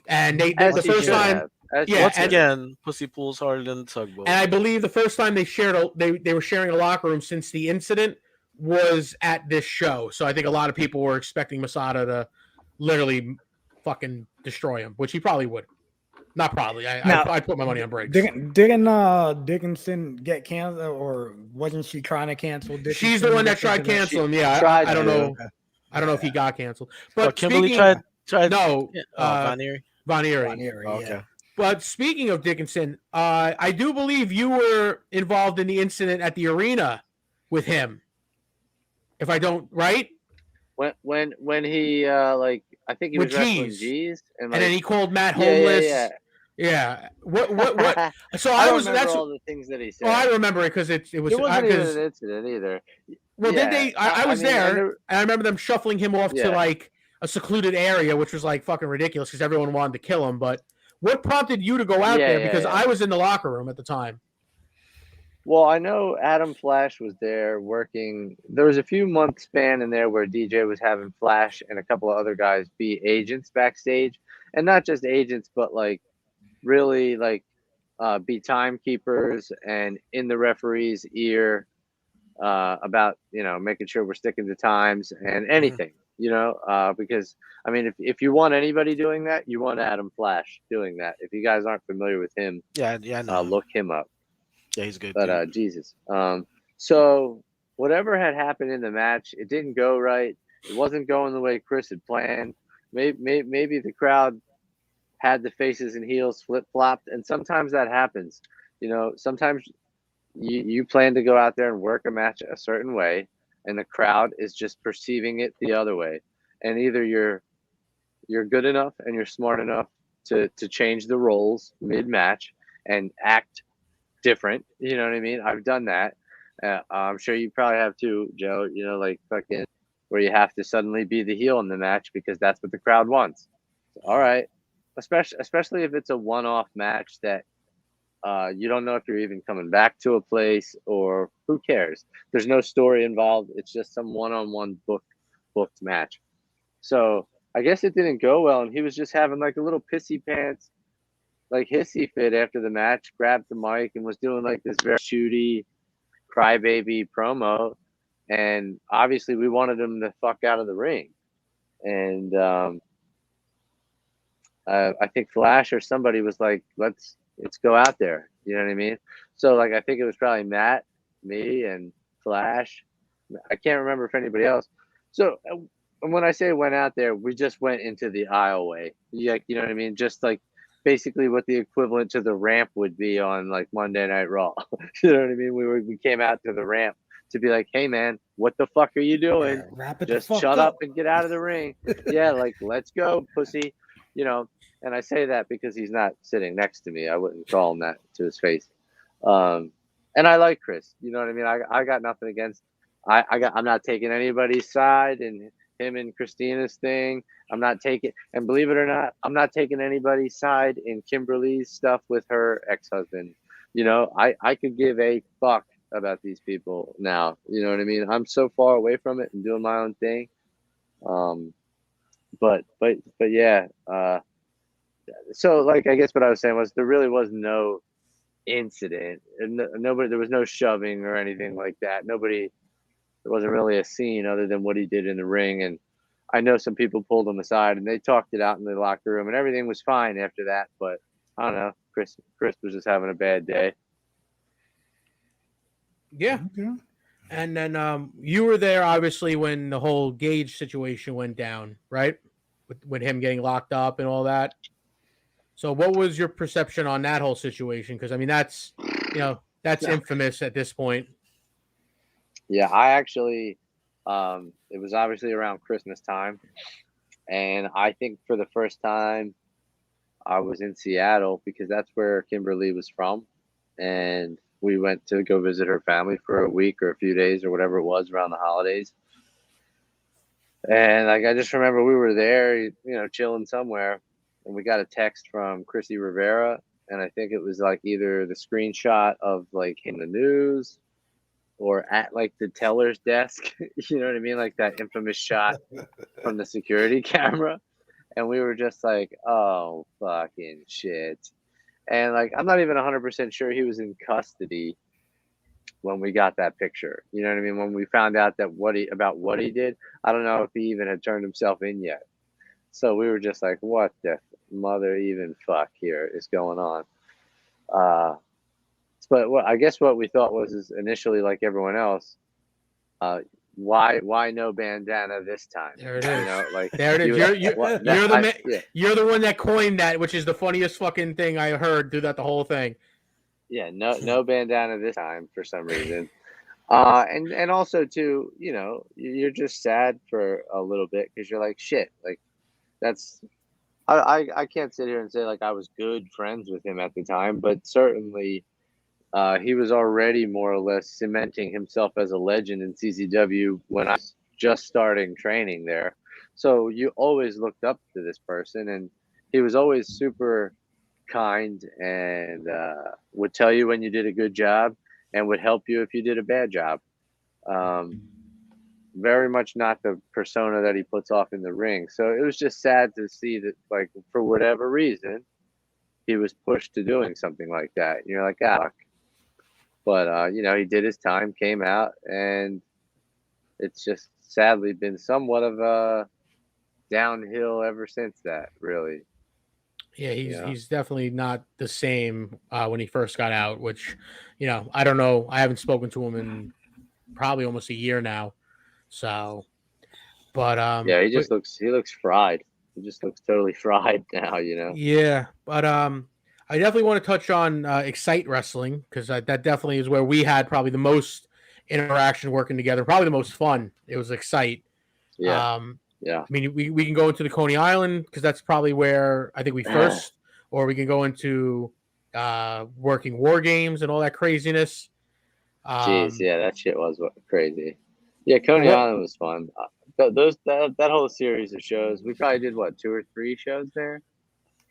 And the first time,
once again, pussy pulls harder than the tugboat.
And I believe the first time they were sharing a locker room since the incident was at this show. So I think a lot of people were expecting Masada to literally fucking destroy him, which he probably would. Not probably. I put my money on breaks.
Didn't Dickinson get canceled, or wasn't she trying to cancel Dickinson?
She's the one that tried canceling him. Yeah, I don't know. I don't know if he got canceled. But
Kimberly tried.
No,
Von Erie.
Von Erie.
Okay.
Yeah. But speaking of Dickinson, I do believe you were involved in the incident at the arena with him. If I don't, right?
When he I think he
With
was wrestling
G's.
G's, and
And then
like,
he called Matt
yeah,
homeless.
yeah,
Yeah. What?
yeah.
So
I
I
don't
was.
remember
That's.
all the things that he
Oh, I
said.
remember it because it was
It wasn't even
because
an incident either.
well, did
Yeah,
they? I
I
was
mean,
there, and I remember them shuffling him off to
yeah.
like a secluded area, which was like fucking ridiculous because everyone wanted to kill him. But what prompted you to go out
Yeah,
there?
yeah,
Because
yeah.
I was in the locker room at the time.
Well, I know Adam Flash was there working. There was a few month span in there where DJ was having Flash and a couple of other guys be agents backstage, and not just agents, but like really like be timekeepers and in the referee's ear about making sure we're sticking to times and anything. Because I mean, if you want anybody doing that, you want Adam Flash doing that. If you guys aren't familiar with him,
Yeah, I know.
look him up.
Yeah, he's a good
But
dude.
Jesus. So whatever had happened in the match, it didn't go right. It wasn't going the way Chris had planned. Maybe the crowd had the faces and heels flip flopped, and sometimes that happens. Sometimes you plan to go out there and work a match a certain way, and the crowd is just perceiving it the other way. And either you're good enough and you're smart enough to change the roles mid match and act different. You know what I mean? I've done that. I'm sure you probably have too, Joe. Like fucking where you have to suddenly be the heel in the match because that's what the crowd wants. All right, especially if it's a one-off match that you don't know if you're even coming back to a place or who cares. There's no story involved. It's just some one-on-one booked match. So I guess it didn't go well, and he was just having like a little pissy pants, like hissy fit after the match. Grabbed the mic and was doing like this very shooty, crybaby promo, and obviously we wanted him to fuck out of the ring, and I think Flash or somebody was like, let's go out there. You know what I mean? So like I think it was probably Matt, me, and Flash. I can't remember if anybody else. So when I say went out there, we just went into the aisleway. You know what I mean? Just like basically what the equivalent to the ramp would be on like Monday Night Raw. You know what I mean? We came out to the ramp to be like, hey man, what the fuck are you doing?
Wrap it
Just
the fuck
shut up and get out of the ring. Yeah, like let's go, pussy. And I say that because he's not sitting next to me. I wouldn't call him that to his face. And I like Chris. You know what I mean? I got nothing against. I'm not taking anybody's side in him and Christina's thing. I'm not taking, and believe it or not, I'm not taking anybody's side in Kimberly's stuff with her ex-husband. I could give a fuck about these people now. You know what I mean? I'm so far away from it and doing my own thing. But yeah. So like I guess what I was saying was there really was no incident, and nobody, there was no shoving or anything like that. There wasn't really a scene other than what he did in the ring. And I know some people pulled him aside and they talked it out in the locker room, and everything was fine after that. But I don't know, Chris was just having a bad day.
Yeah.
Okay.
And then you were there obviously when the whole Gage situation went down, right? With him getting locked up and all that. So what was your perception on that whole situation? Because I mean that's infamous at this point.
Yeah, I actually it was obviously around Christmas time, and I think for the first time I was in Seattle because that's where Kimberly was from, and we went to go visit her family for a week or a few days or whatever it was around the holidays. And like I just remember we were there, chilling somewhere, and we got a text from Chrissy Rivera, and I think it was like either the screenshot of like in the news or at like the teller's desk. You know what I mean? Like that infamous shot from the security camera. And we were just like, oh, fucking shit. And like, I'm not even 100% sure he was in custody when we got that picture. You know what I mean? When we found out that what he did, I don't know if he even had turned himself in yet. So we were just like, what the mother even fuck here is going on? But I guess what we thought was initially like everyone else, why no bandana this time?
There it is.
Like
there it is. You're the one that coined that, which is the funniest fucking thing I heard throughout the whole thing.
Yeah, no bandana this time for some reason. And also too, you're just sad for a little bit because you're like, shit, like that's I can't sit here and say like I was good friends with him at the time, but certainly he was already more or less cementing himself as a legend in CCW when I was just starting training there. So you always looked up to this person, and he was always super kind and would tell you when you did a good job and would help you if you did a bad job. Very much not the persona that he puts off in the ring. So it was just sad to see that, like, for whatever reason, he was pushed to doing something like that. You're like, fuck. But, he did his time, came out, and it's just sadly been somewhat of a downhill ever since that, really.
Yeah, he's definitely not the same when he first got out, which, I don't know. I haven't spoken to him in probably almost a year now. So, but
yeah, he looks fried. He just looks totally fried now,
Yeah, but I definitely want to touch on Excite Wrestling, because that definitely is where we had probably the most interaction working together, probably the most fun. It was Excite.
Yeah.
I mean, we can go into the Coney Island, because that's probably where I think we first, or we can go into working War Games and all that craziness.
Jeez, yeah, that shit was crazy. Yeah, Coney Island was fun. That whole series of shows, we probably did 2 or 3 shows there.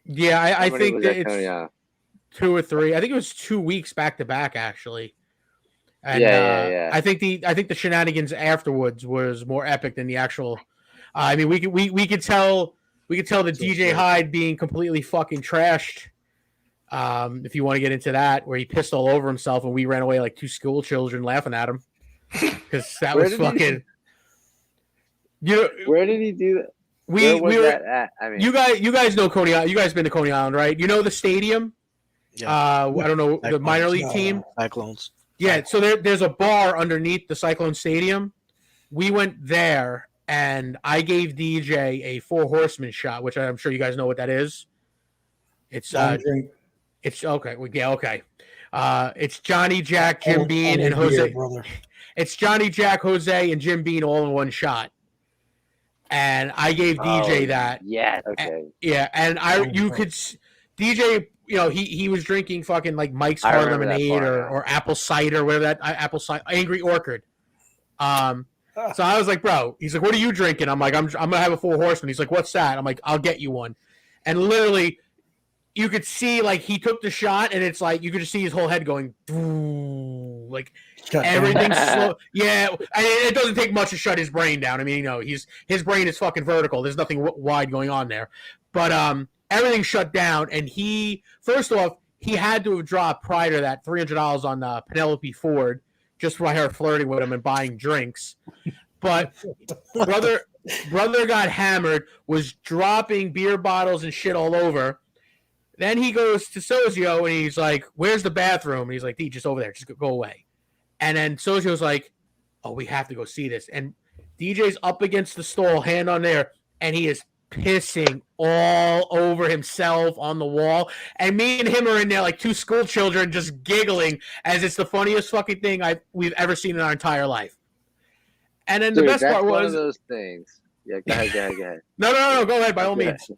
Yeah, I think that
it's
Coney 2 or 3. I think it was 2 weeks back to back, actually. And,
yeah.
I think the shenanigans afterwards was more epic than the actual. I mean, we could tell the DJ Hyde being completely fucking trashed. If you want to get into that, where he pissed all over himself and we ran away like 2 school children laughing at him, because that was fucking.
Where did he do that?
Where
was that at? I mean,
you guys know Coney Island. You guys been to Coney Island, right? You know the stadium.
Yeah.
I don't know, the minor league team.
Cyclones.
Yeah, so there's a bar underneath the Cyclone Stadium. We went there, and I gave DJ a 4 Horsemen shot, which I'm sure you guys know what that is. It's it's okay. Yeah, okay. It's Johnny, Jack, Jim Beam, and Jose.
Brother.
It's Johnny, Jack, Jose, and Jim Beam all in one shot. And I gave DJ that.
Yeah. Okay.
And you could DJ. He was drinking fucking like Mike's Hard Lemonade or apple cider, whatever that apple cider, Angry Orchard. So I was like, bro. He's like, what are you drinking? I'm like, I'm gonna have a 4 Horsemen. He's like, what's that? I'm like, I'll get you one. And literally, you could see like he took the shot, and it's like you could just see his whole head going, like everything's slow. Yeah, it doesn't take much to shut his brain down. I mean, his brain is fucking vertical. There's nothing wide going on there, but everything shut down. And first off, he had to have dropped prior to that $300 on Penelope Ford just by her flirting with him and buying drinks. But brother got hammered, was dropping beer bottles and shit all over. Then he goes to Sozio and he's like, where's the bathroom? And he's like, D, just over there. Just go away. And then Sozio's like, oh, we have to go see this. And DJ's up against the stall, hand on there, and he is pissing all over himself on the wall. And me and him are in there like 2 school children just giggling as it's the funniest fucking thing we've ever seen in our entire life. And then the best part was...
one of those things. Yeah, go ahead.
No, go ahead, by all means.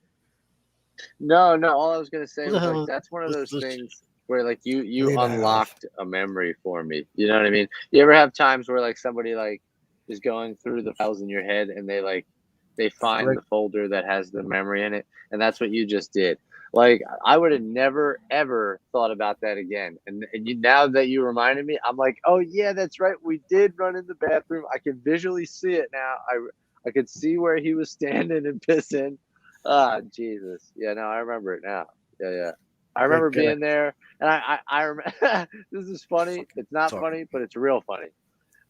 No, all I was going to say was like, that's one of those things where like you unlocked a memory for me. You know what I mean? You ever have times where like somebody like is going through the files in your head and they find the folder that has the memory in it, and that's what you just did. Like I would have never ever thought about that again. And now that you reminded me, I'm like, oh yeah, that's right. We did run in the bathroom. I can visually see it now. I could see where he was standing and pissing. Ah, Jesus. Yeah, no, I remember it now. Yeah. I remember being there, and I remember. This is funny. It's not funny, but it's real funny.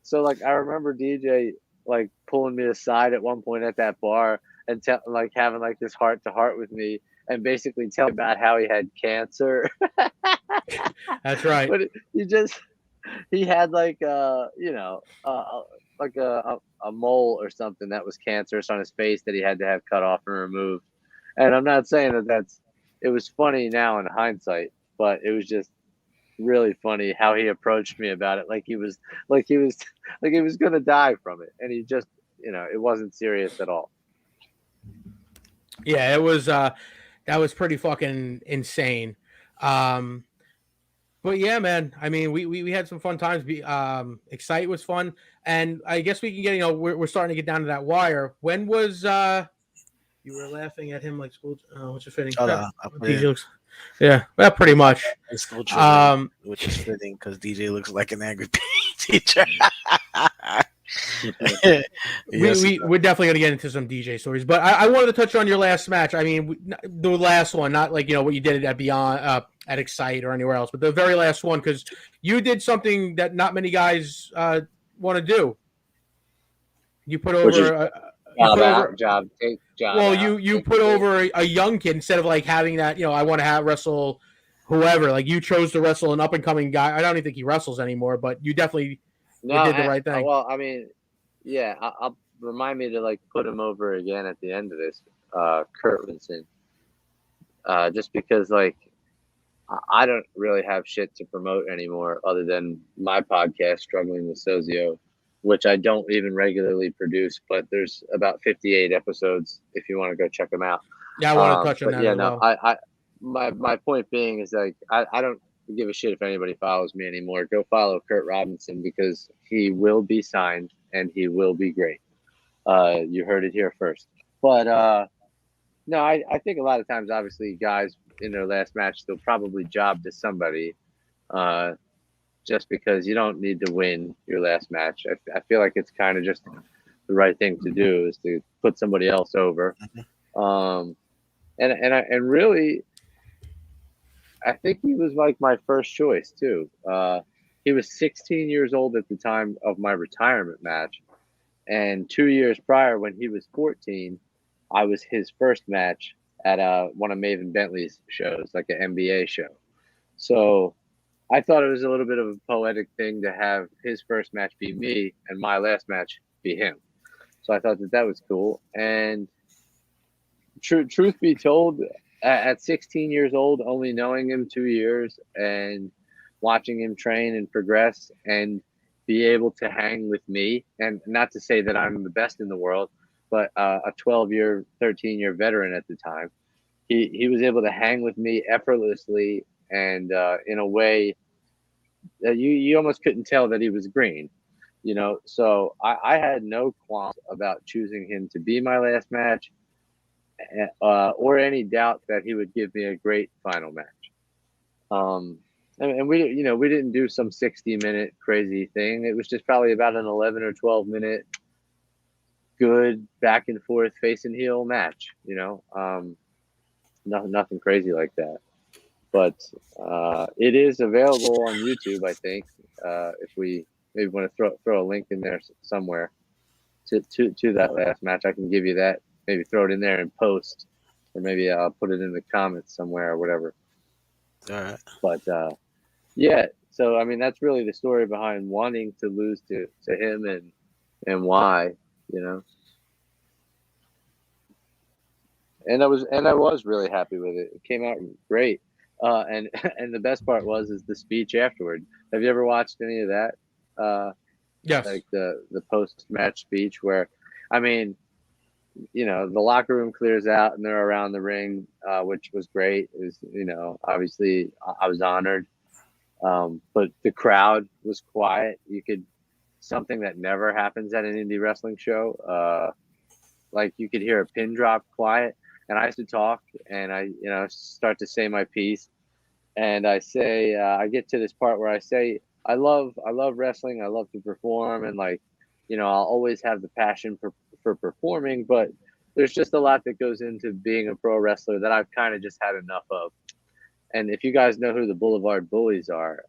So, like, I remember DJ, like, pulling me aside at one point at that bar and, like, having, like, this heart-to-heart with me and basically telling me about how he had cancer.
That's right.
But he had, like, like a mole or something that was cancerous on his face that he had to have cut off and removed. And I'm not saying it was funny now in hindsight, but it was just really funny how he approached me about it. Like he was going to die from it. And he just, it wasn't serious at all.
Yeah, it was that was pretty fucking insane. But yeah, man. I mean, we had some fun times. Excite was fun, and I guess we can get we're starting to get down to that wire. When was you were laughing at him like school? What's your fitting?
Hold on, I put
DJ
in
looks, yeah, well, pretty much.
school children,
Um,
which is fitting because DJ looks like an angry teacher. Yes,
we're definitely gonna get into some DJ stories, but I wanted to touch on your last match. I mean, the last one, not like what you did at Beyond, at Excite or anywhere else, but the very last one, because you did something that not many guys want to do. You put
Which is
over.
job
Well,
out.
you put over a young kid instead of like having that. I want to have wrestle whoever. Like you chose to wrestle an up and coming guy. I don't even think he wrestles anymore, but you definitely did the right thing.
Well, I mean, yeah, I'll remind me to like put him over again at the end of this, Kurt Winston. Just because like I don't really have shit to promote anymore other than my podcast, Struggling with Sozio, which I don't even regularly produce, but there's about 58 episodes if you want to go check them out.
Yeah, I want to touch on
but
that
yeah,
as
no,
well.
my point being is like I don't give a shit if anybody follows me anymore. Go follow Kurt Robinson because he will be signed and he will be great. You heard it here first. But no, I think a lot of times, obviously, guys in their last match, they'll probably job to somebody just because you don't need to win your last match. I feel like it's kind of just the right thing to do is to put somebody else over. And really, I think he was like my first choice too. He was 16 years old at the time of my retirement match, and 2 years prior, when he was 14, I was his first match at one of Maven Bentley's shows, like an NBA show. So I thought it was a little bit of a poetic thing to have his first match be me and my last match be him. So I thought that was cool. And truth be told, at 16 years old, only knowing him 2 years and watching him train and progress and be able to hang with me, and not to say that I'm the best in the world, but a 12-year, 13-year veteran at the time, he was able to hang with me effortlessly and in a way that you almost couldn't tell that he was green, So I had no qualms about choosing him to be my last match, or any doubt that he would give me a great final match. And we didn't do some 60-minute crazy thing. It was just probably about an 11 or 12-minute good back and forth face and heel match. Nothing crazy like that. But it is available on YouTube, I think. If we maybe want to throw a link in there somewhere to that last match, I can give you that. Maybe throw it in there and post, or maybe I'll put it in the comments somewhere or whatever.
all right.
But yeah, so I mean that's really the story behind wanting to lose to him and why, And I was really happy with it. It came out great. And the best part is the speech afterward. Have you ever watched any of that?
Yes.
Like the post match speech where, I mean, the locker room clears out and they're around the ring, which was great. It was, obviously I was honored. But the crowd was quiet. Something that never happens at an indie wrestling show. Like you could hear a pin drop quiet, and I used to talk and I, start to say my piece. And I say, I get to this part where I say, I love wrestling. I love to perform. And like, I'll always have the passion for performing, but there's just a lot that goes into being a pro wrestler that I've kind of just had enough of. And if you guys know who the Boulevard Bullies are,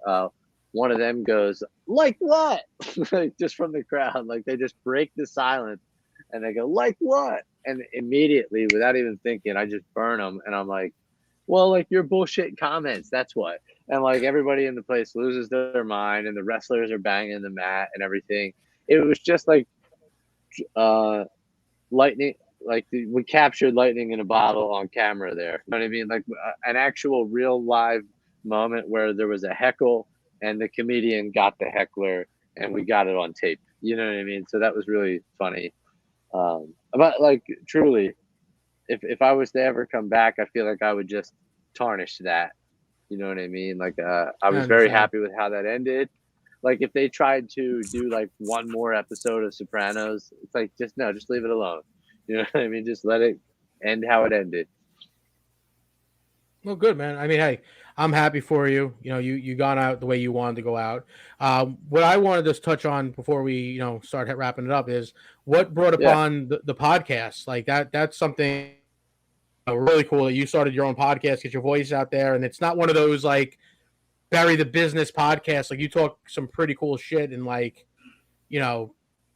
one of them goes, like what? Like, just from the crowd, like they just break the silence and they go, like what? And immediately, without even thinking, I just burn them. And I'm like, well, like your bullshit comments, that's what. And like everybody in the place loses their mind and the wrestlers are banging the mat and everything. It was just like lightning. Like we captured lightning in a bottle on camera there. You know what I mean? Like an actual real live moment where there was a heckle and the comedian got the heckler and we got it on tape. You know what I mean? So that was really funny. But like truly, if I was to ever come back, I feel like I would just tarnish that. You know what I mean? Like, I was very
understand.
happy with how that ended. Like, if they tried to do like one more episode of Sopranos, it's like, just leave it alone. You know what I mean? Just let it end how it ended.
Well, good, man. I mean, hey, I'm happy for you. You know, you gone out the way you wanted to go out. What I wanted to touch on before we, start wrapping it up is what brought
Yeah.
upon the podcast. Like that's something really cool that you started your own podcast, get your voice out there, and it's not one of those like bury the business podcasts. Like you talk some pretty cool shit and like,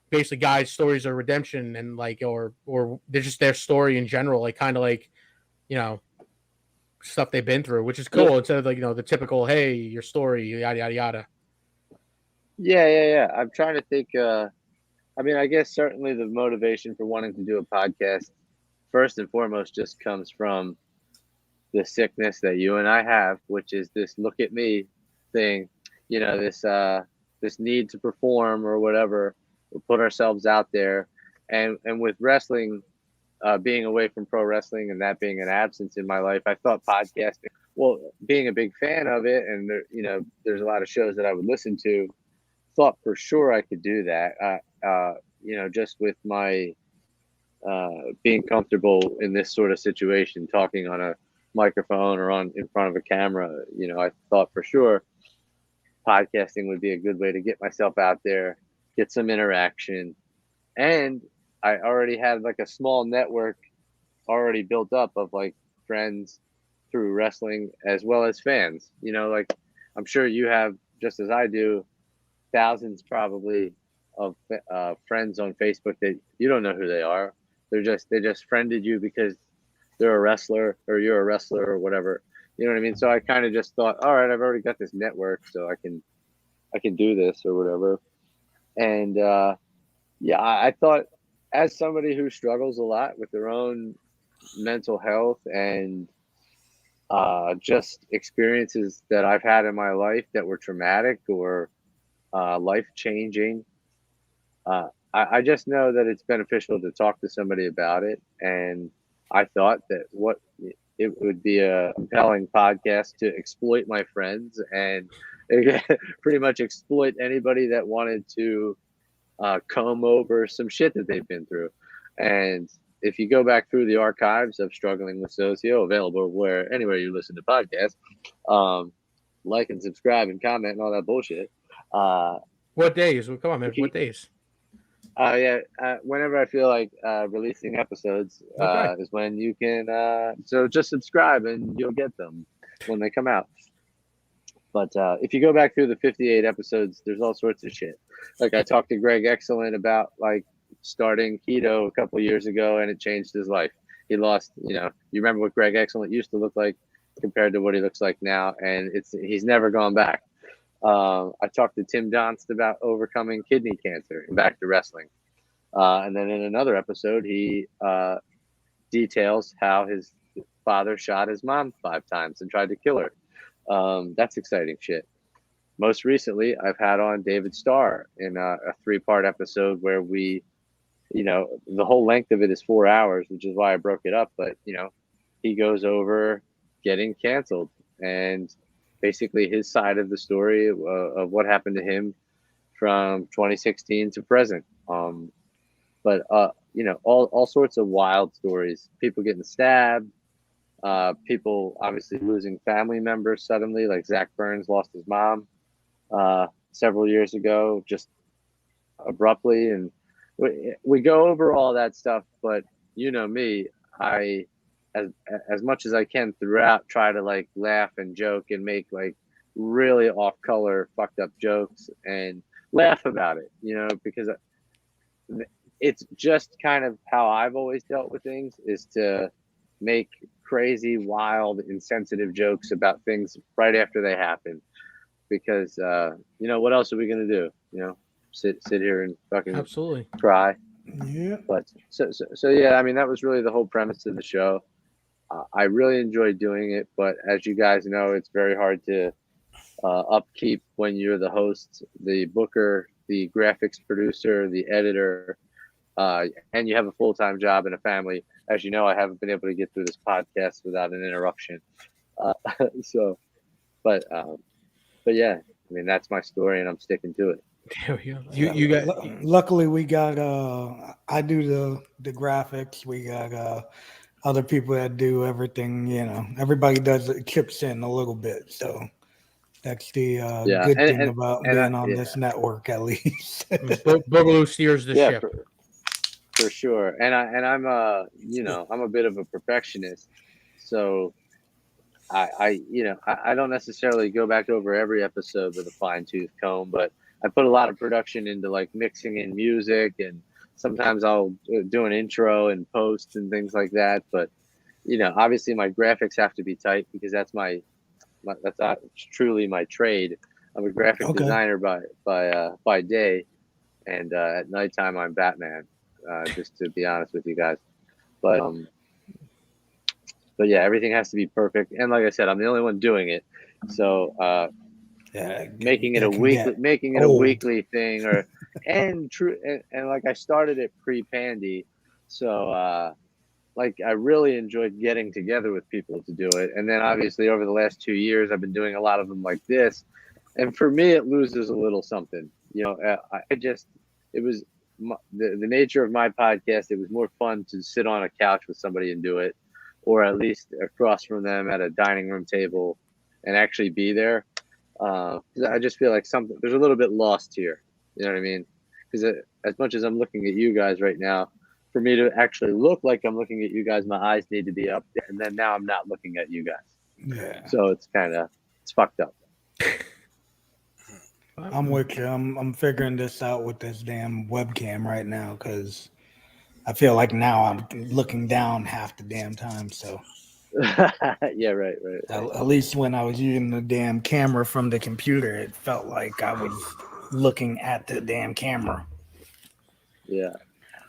basically guys' stories of redemption and like or they're just their story in general, like kind of like, you know, stuff they've been through, which is cool.
Yeah.
Instead of like, the typical, hey, your story, yada yada yada.
Yeah. I'm trying to think. I mean, I guess certainly the motivation for wanting to do a podcast, first and foremost, just comes from the sickness that you and I have, which is this "look at me" thing. This need to perform or whatever, or put ourselves out there, and with wrestling, being away from pro wrestling and that being an absence in my life, I thought podcasting. Well, being a big fan of it, and there's a lot of shows that I would listen to. Thought for sure I could do that. Just with my being comfortable in this sort of situation, talking on a microphone or in front of a camera. I thought for sure podcasting would be a good way to get myself out there, get some interaction, and I already had like a small network already built up of like friends through wrestling as well as fans. Like I'm sure you have, just as I do, thousands probably of friends on Facebook that you don't know who they are. They just friended you because they're a wrestler or you're a wrestler or whatever. You know what I mean? So I kind of just thought, all right, I've already got this network, so I can do this or whatever. And I thought, as somebody who struggles a lot with their own mental health and just experiences that I've had in my life that were traumatic or life changing, I just know that it's beneficial to talk to somebody about it. And I thought that it would be a compelling podcast to exploit my friends and pretty much exploit anybody that wanted to comb over some shit that they've been through. And if you go back through the archives of Struggling with Sozio, available anywhere you listen to podcasts, like and subscribe and comment and all that bullshit.
What days? Well, come on, man. What days?
Whenever I feel like releasing episodes is when you can. So just subscribe and you'll get them when they come out. But if you go back through the 58 episodes, there's all sorts of shit. Like I talked to Greg Excellent about like starting keto a couple of years ago, and it changed his life. He lost, you remember what Greg Excellent used to look like compared to what he looks like now, and he's never gone back. I talked to Tim Donst about overcoming kidney cancer and back to wrestling. And then in another episode, he details how his father shot his mom 5 times and tried to kill her. That's exciting shit. Most recently, I've had on David Starr in a 3-part episode where we, the whole length of it is 4 hours, which is why I broke it up. But, he goes over getting canceled and basically his side of the story of what happened to him from 2016 to present. But all sorts of wild stories, people getting stabbed, people obviously losing family members suddenly, like Zach Burns lost his mom several years ago, just abruptly. And we go over all that stuff, but me, I, as much as I can throughout, try to like laugh and joke and make like really off color fucked up jokes and laugh about it, because it's just kind of how I've always dealt with things, is to make crazy, wild, insensitive jokes about things right after they happen. Because what else are we gonna do? Sit here and fucking
absolutely
cry.
Yeah.
But so yeah, I mean, that was really the whole premise of the show. I really enjoyed doing it, but as you guys know, it's very hard to upkeep when you're the host, the booker, the graphics producer, the editor, and you have a full-time job and a family. As you know, I haven't been able to get through this podcast without an interruption. So, but yeah, I mean, that's my story, and I'm sticking to it.
You got
Luckily, we got I do the graphics. We got other people that do everything. You know, everybody does it, chips in a little bit. So that's the
Yeah,
good
and-
thing
and-
about
and
being
I-
on
yeah.
this network, at least.
Boogaloo steers the
Yeah,
ship.
for sure. And I'm I'm a bit of a perfectionist, so I don't necessarily go back over every episode with a fine tooth comb, but I put a lot of production into like mixing in music, and sometimes I'll do an intro and post and things like that. But obviously my graphics have to be tight because that's that's not truly my trade. I'm a graphic
Okay.
designer by day, and at nighttime I'm Batman. Just to be honest with you guys, but yeah, everything has to be perfect. And like I said, I'm the only one doing it, so
Yeah,
making it
that
a
can
weekly,
get
making it a
old.
weekly thing, and like I started it pre-Pandy, so like I really enjoyed getting together with people to do it. And then obviously over the last 2 years, I've been doing a lot of them like this, and for me, it loses a little something. It was the nature of my podcast. It was more fun to sit on a couch with somebody and do it, or at least across from them at a dining room table and actually be there. I just feel like there's a little bit lost here. You know what I mean? Because as much as I'm looking at you guys right now, for me to actually look like I'm looking at you guys, my eyes need to be up there, and then now I'm not looking at you guys.
Yeah,
So it's fucked up.
I'm with you. I'm figuring this out with this damn webcam right now because I feel like now I'm looking down half the damn time. So
Yeah, right.
at least when I was using the damn camera from the computer, it felt like I was looking at the damn camera.
Yeah.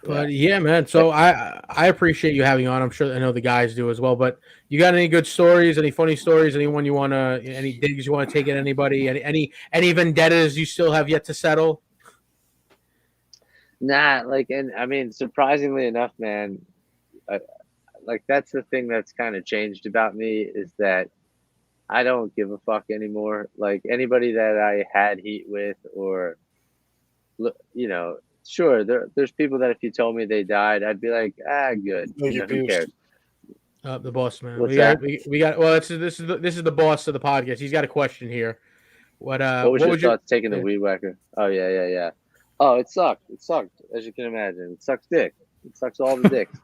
But yeah, man. So I appreciate you having on. I'm sure I know the guys do as well. But you got any good stories? Any funny stories? Anyone you want to? Any digs you want to take at anybody? Any vendettas you still have yet to settle?
Nah, and I mean, surprisingly enough, man, that's the thing that's kind of changed about me is that I don't give a fuck anymore. Like anybody that I had heat with, or sure, there's people that if you told me they died, I'd be like, good. Who cares?
The boss man.
What's
we got. Well, this is the boss of the podcast. He's got a question here. What
was your thoughts taking the weed whacker? Oh yeah. Oh, it sucked. It sucked, as you can imagine. It sucks dick. It sucks all the dicks.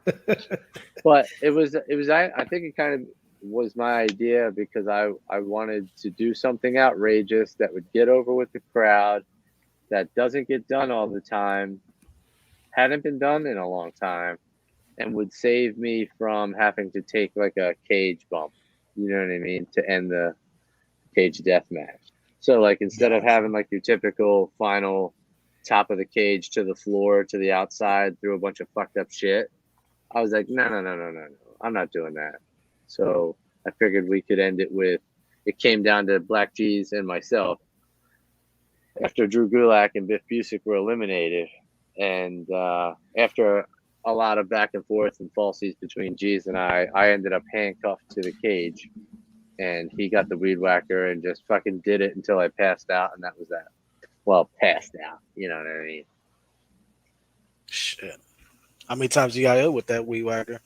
But it was. I think it kind of was my idea because I wanted to do something outrageous that would get over with the crowd, that doesn't get done all the time, hadn't been done in a long time, and would save me from having to take like a cage bump. You know what I mean? To end the cage death match. So like instead of having like your typical final top of the cage to the floor to the outside through a bunch of fucked up shit, I was like, no, I'm not doing that. So I figured we could end it with, it came down to Black G's and myself after Drew Gulak and Biff Busick were eliminated, and after a lot of back and forth and falsies between G's and I ended up handcuffed to the cage, and he got the weed whacker and just fucking did it until I passed out, and that was that. Well, passed out, you know what I mean?
Shit. How many times you got ill with that weed whacker?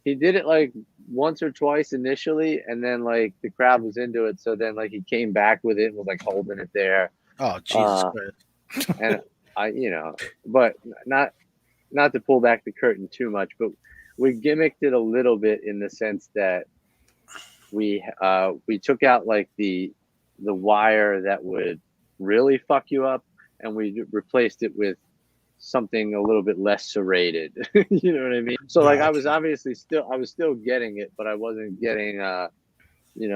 He did it like once or twice initially, and then like the crowd was into it, so then like he came back with it and was like holding it there.
Oh, Jesus Christ.
And I, but not to pull back the curtain too much, but we gimmicked it a little bit in the sense that we took out like the wire that would really fuck you up, and we replaced it with something a little bit less serrated. You know what I mean? So like I was obviously still getting it, but I wasn't getting I don't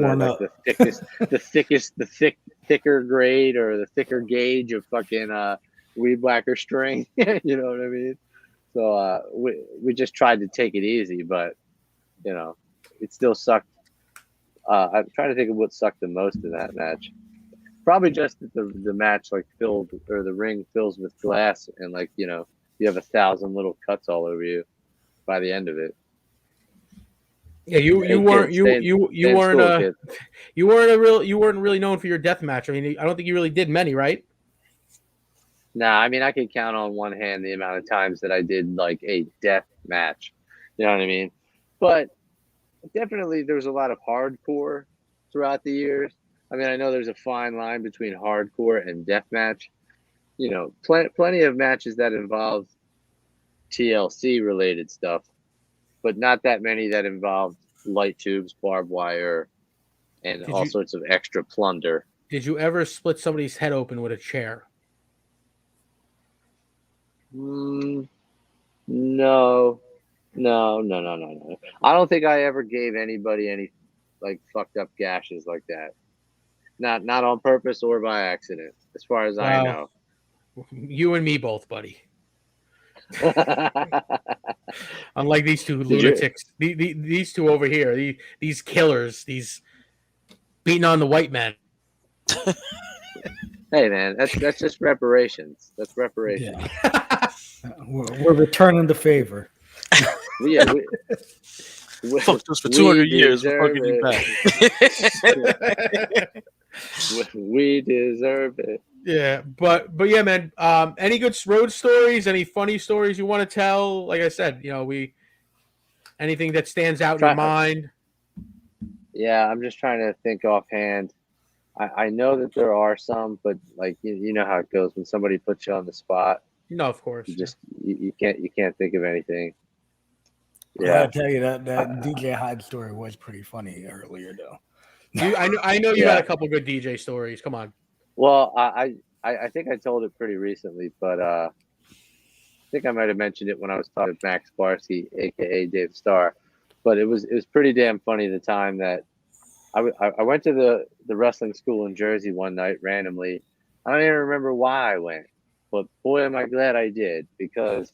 know, like the thicker grade or the thicker gauge of fucking weed whacker string. You know what I mean? So we just tried to take it easy, but it still sucked. I'm trying to think of what sucked the most in that match. Probably just that the match like filled or the ring fills with glass and like you have 1,000 little cuts all over you by the end of it.
Yeah, you
Hey,
weren't
kid,
you
stay
you
stay
you
in
weren't
school, kid.
you weren't really known for your death match. I mean, I don't think you really did many, right?
Nah, I mean I could count on one hand the amount of times that I did like a death match. You know what I mean? But definitely there's a lot of hardcore throughout the years. I mean, I know there's a fine line between hardcore and deathmatch. Plenty of matches that involve TLC related stuff, but not that many that involve light tubes, barbed wire, and
Did
all
you
sorts of extra plunder.
did you ever split somebody's head open with a chair?
No, no. I don't think I ever gave anybody any like fucked up gashes like that. Not on purpose or by accident, as far as I
Wow.
know.
You and me both, buddy. Unlike these two
Did you?
lunatics, these two over here, these killers, these beating on the white man.
Hey man, that's just reparations. That's reparations.
Yeah. We're returning the favor.
Yeah, we
Fucked us for 200 years. We're
deserve
fucking you
it.
back.
We deserve it.
Yeah, but yeah, man. Any good road stories? Any funny stories you want to tell? Like I said, anything that stands out in your mind.
Yeah, I'm just trying to think offhand. I know that there are some, but like you know how it goes when somebody puts you on the spot.
No, of course.
You can't think of anything.
I
Yeah,
gotta tell you that DJ Hyde story was pretty funny earlier, though.
I know you
Yeah.
got a couple good DJ stories. Come on.
well, I think I told it pretty recently, but I think I might have mentioned it when I was talking to Max Barsky, aka Dave Starr. But it was pretty damn funny the time that I went to the wrestling school in Jersey one night randomly. I don't even remember why I went, but boy, am I glad I did, because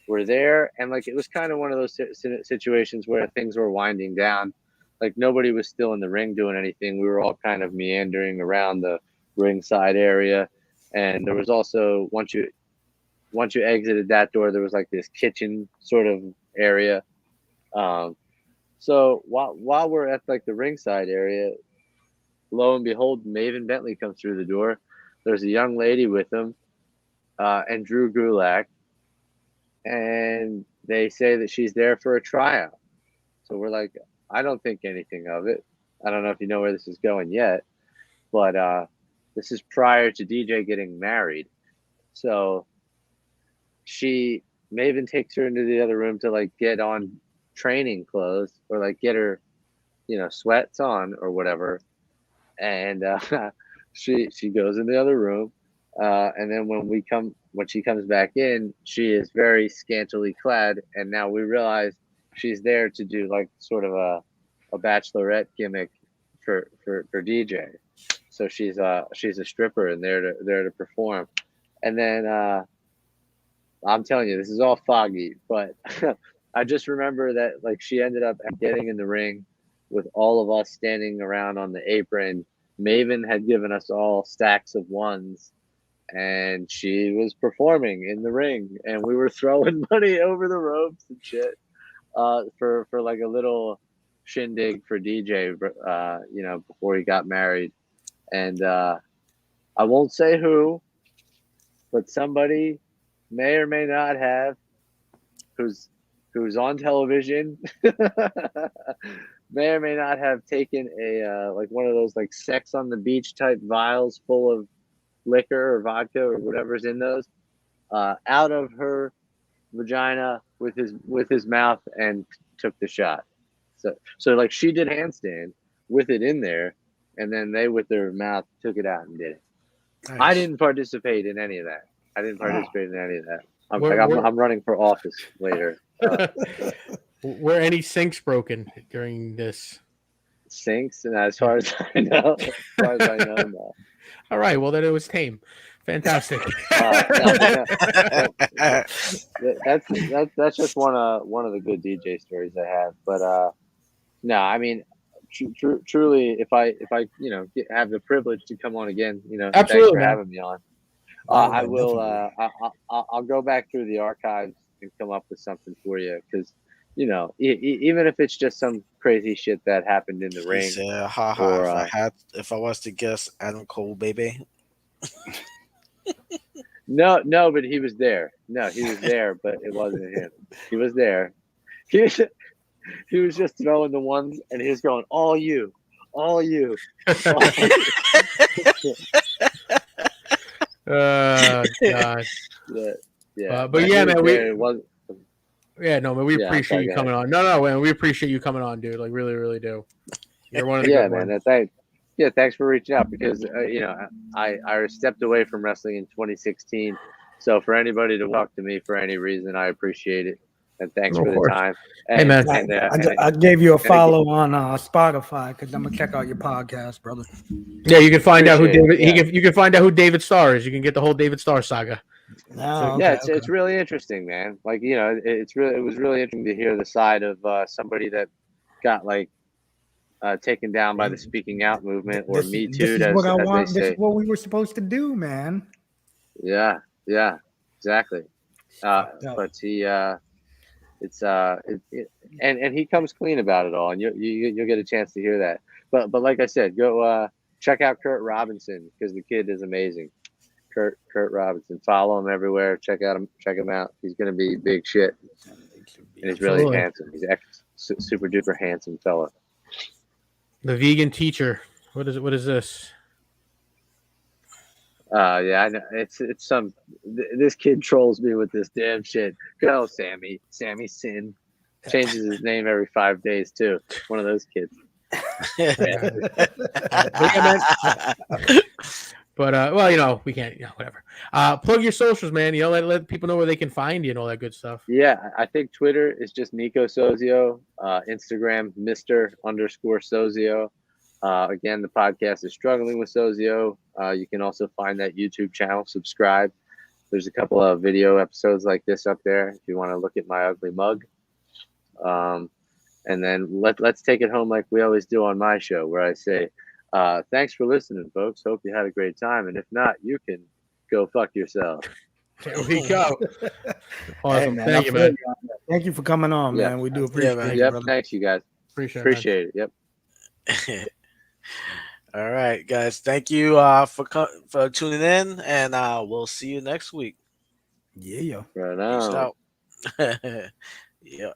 we're there and like it was kind of one of those situations where things were winding down. Like nobody was still in the ring doing anything. We were all kind of meandering around the ringside area, and there was also once you exited that door, there was like this kitchen sort of area. So while we're at like the ringside area, lo and behold, Maven Bentley comes through the door. There's a young lady with him, and Drew Gulak, and they say that she's there for a tryout. So we're like, I don't think anything of it. I don't know if you know where this is going yet, but this is prior to DJ getting married. So Maven takes her into the other room to like get on training clothes or like get her, sweats on or whatever. And she goes in the other room. And then when she comes back in, she is very scantily clad. And now we realize she's there to do like sort of a bachelorette gimmick for DJ. So she's a stripper and there to perform. And then I'm telling you, this is all foggy, but I just remember that like she ended up getting in the ring with all of us standing around on the apron. Maven had given us all stacks of ones, and she was performing in the ring, and we were throwing money over the ropes and shit for like a little shindig for DJ, before he got married. And I won't say who, but somebody may or may not have who's on television may or may not have taken a like one of those like Sex on the Beach type vials full of liquor or vodka or whatever's in those out of her vagina with his mouth and took the shot. So like she did handstand with it in there, and then they with their mouth took it out and did it.
Nice.
I didn't participate in any of that. I'm running for office later.
Were any sinks broken during this?
Sinks, and as far as I know, no.
All right, well then it was tame. Fantastic.
That's just one of the good DJ stories I have. But no, I mean, truly, if I have the privilege to come on again, thanks
Absolutely,
for
man.
having me on.
Yeah,
I will.
definitely.
I'll go back through the archives and come up with something for you because, even if it's just some crazy shit that happened in the
He
ring,
said, haha,
or
if I was to guess Adam Cole, baby.
no, but he was there. No, he was there, but it wasn't him. He was there. He was, he was just throwing the ones, and he was going, all you, all you. All you.
God.
Yeah.
But
he
yeah,
was
man,
there. It was.
man, we
Yeah,
appreciate
sorry,
you
go
coming
ahead.
on. No, man, we appreciate you coming on, dude. Like, really, really do. You're one of the
Yeah,
good
man.
ones.
Thanks for reaching out because I stepped away from wrestling in 2016. So for anybody to talk to me for any reason, I appreciate it, and thanks
Of
for the
course.
time.
Hey, man.
I gave you a
and again,
follow on Spotify because I'm gonna check out your podcast, brother.
Yeah, you can find out who
appreciate it.
David.
Yeah.
You can find out who David Starr is. You can get the whole David Starr saga.
Oh,
Yeah,
okay,
it's really interesting, man. Like it was really interesting to hear the side of somebody that got taken down by the speaking out movement or Me
This
Too,
is what I
as they
want. This is
say.
what we were supposed to do, man.
Yeah, exactly.
Fucked up.
But and he comes clean about it all, and you'll get a chance to hear that. But like I said, go check out Kurt Robinson because the kid is amazing. Kurt Robinson, follow him everywhere. Check him out. He's gonna be big shit, and he's really
Absolutely.
handsome. He's super duper handsome fella.
The vegan teacher. What is it? What is this?
Yeah, I know. It's some. This kid trolls me with this damn shit. Go, Sammy Sin. Changes his name every 5 days too. One of those kids.
But well, we can't, whatever. Plug your socials, man. Let people know where they can find you and all that good stuff.
Yeah, I think Twitter is just Nico Sozio. Instagram, Mr._Sozio. Again, the podcast is Struggling with Sozio. You can also find that YouTube channel. Subscribe. There's a couple of video episodes like this up there if you want to look at my ugly mug. And then let's take it home like we always do on my show, where I say, thanks for listening, folks. Hope you had a great time. And if not, you can go fuck yourself.
There we go. Awesome.
Hey, man,
Thank you, man.
Thank you for coming on,
Yeah.
man. We do appreciate
man.
it,
Yep.
brother.
Thanks, you guys.
Appreciate it.
It. Yep.
All right, guys. Thank you for tuning in, and we'll see you next week.
Yeah.
Right
Peace
on.
out. Yeah.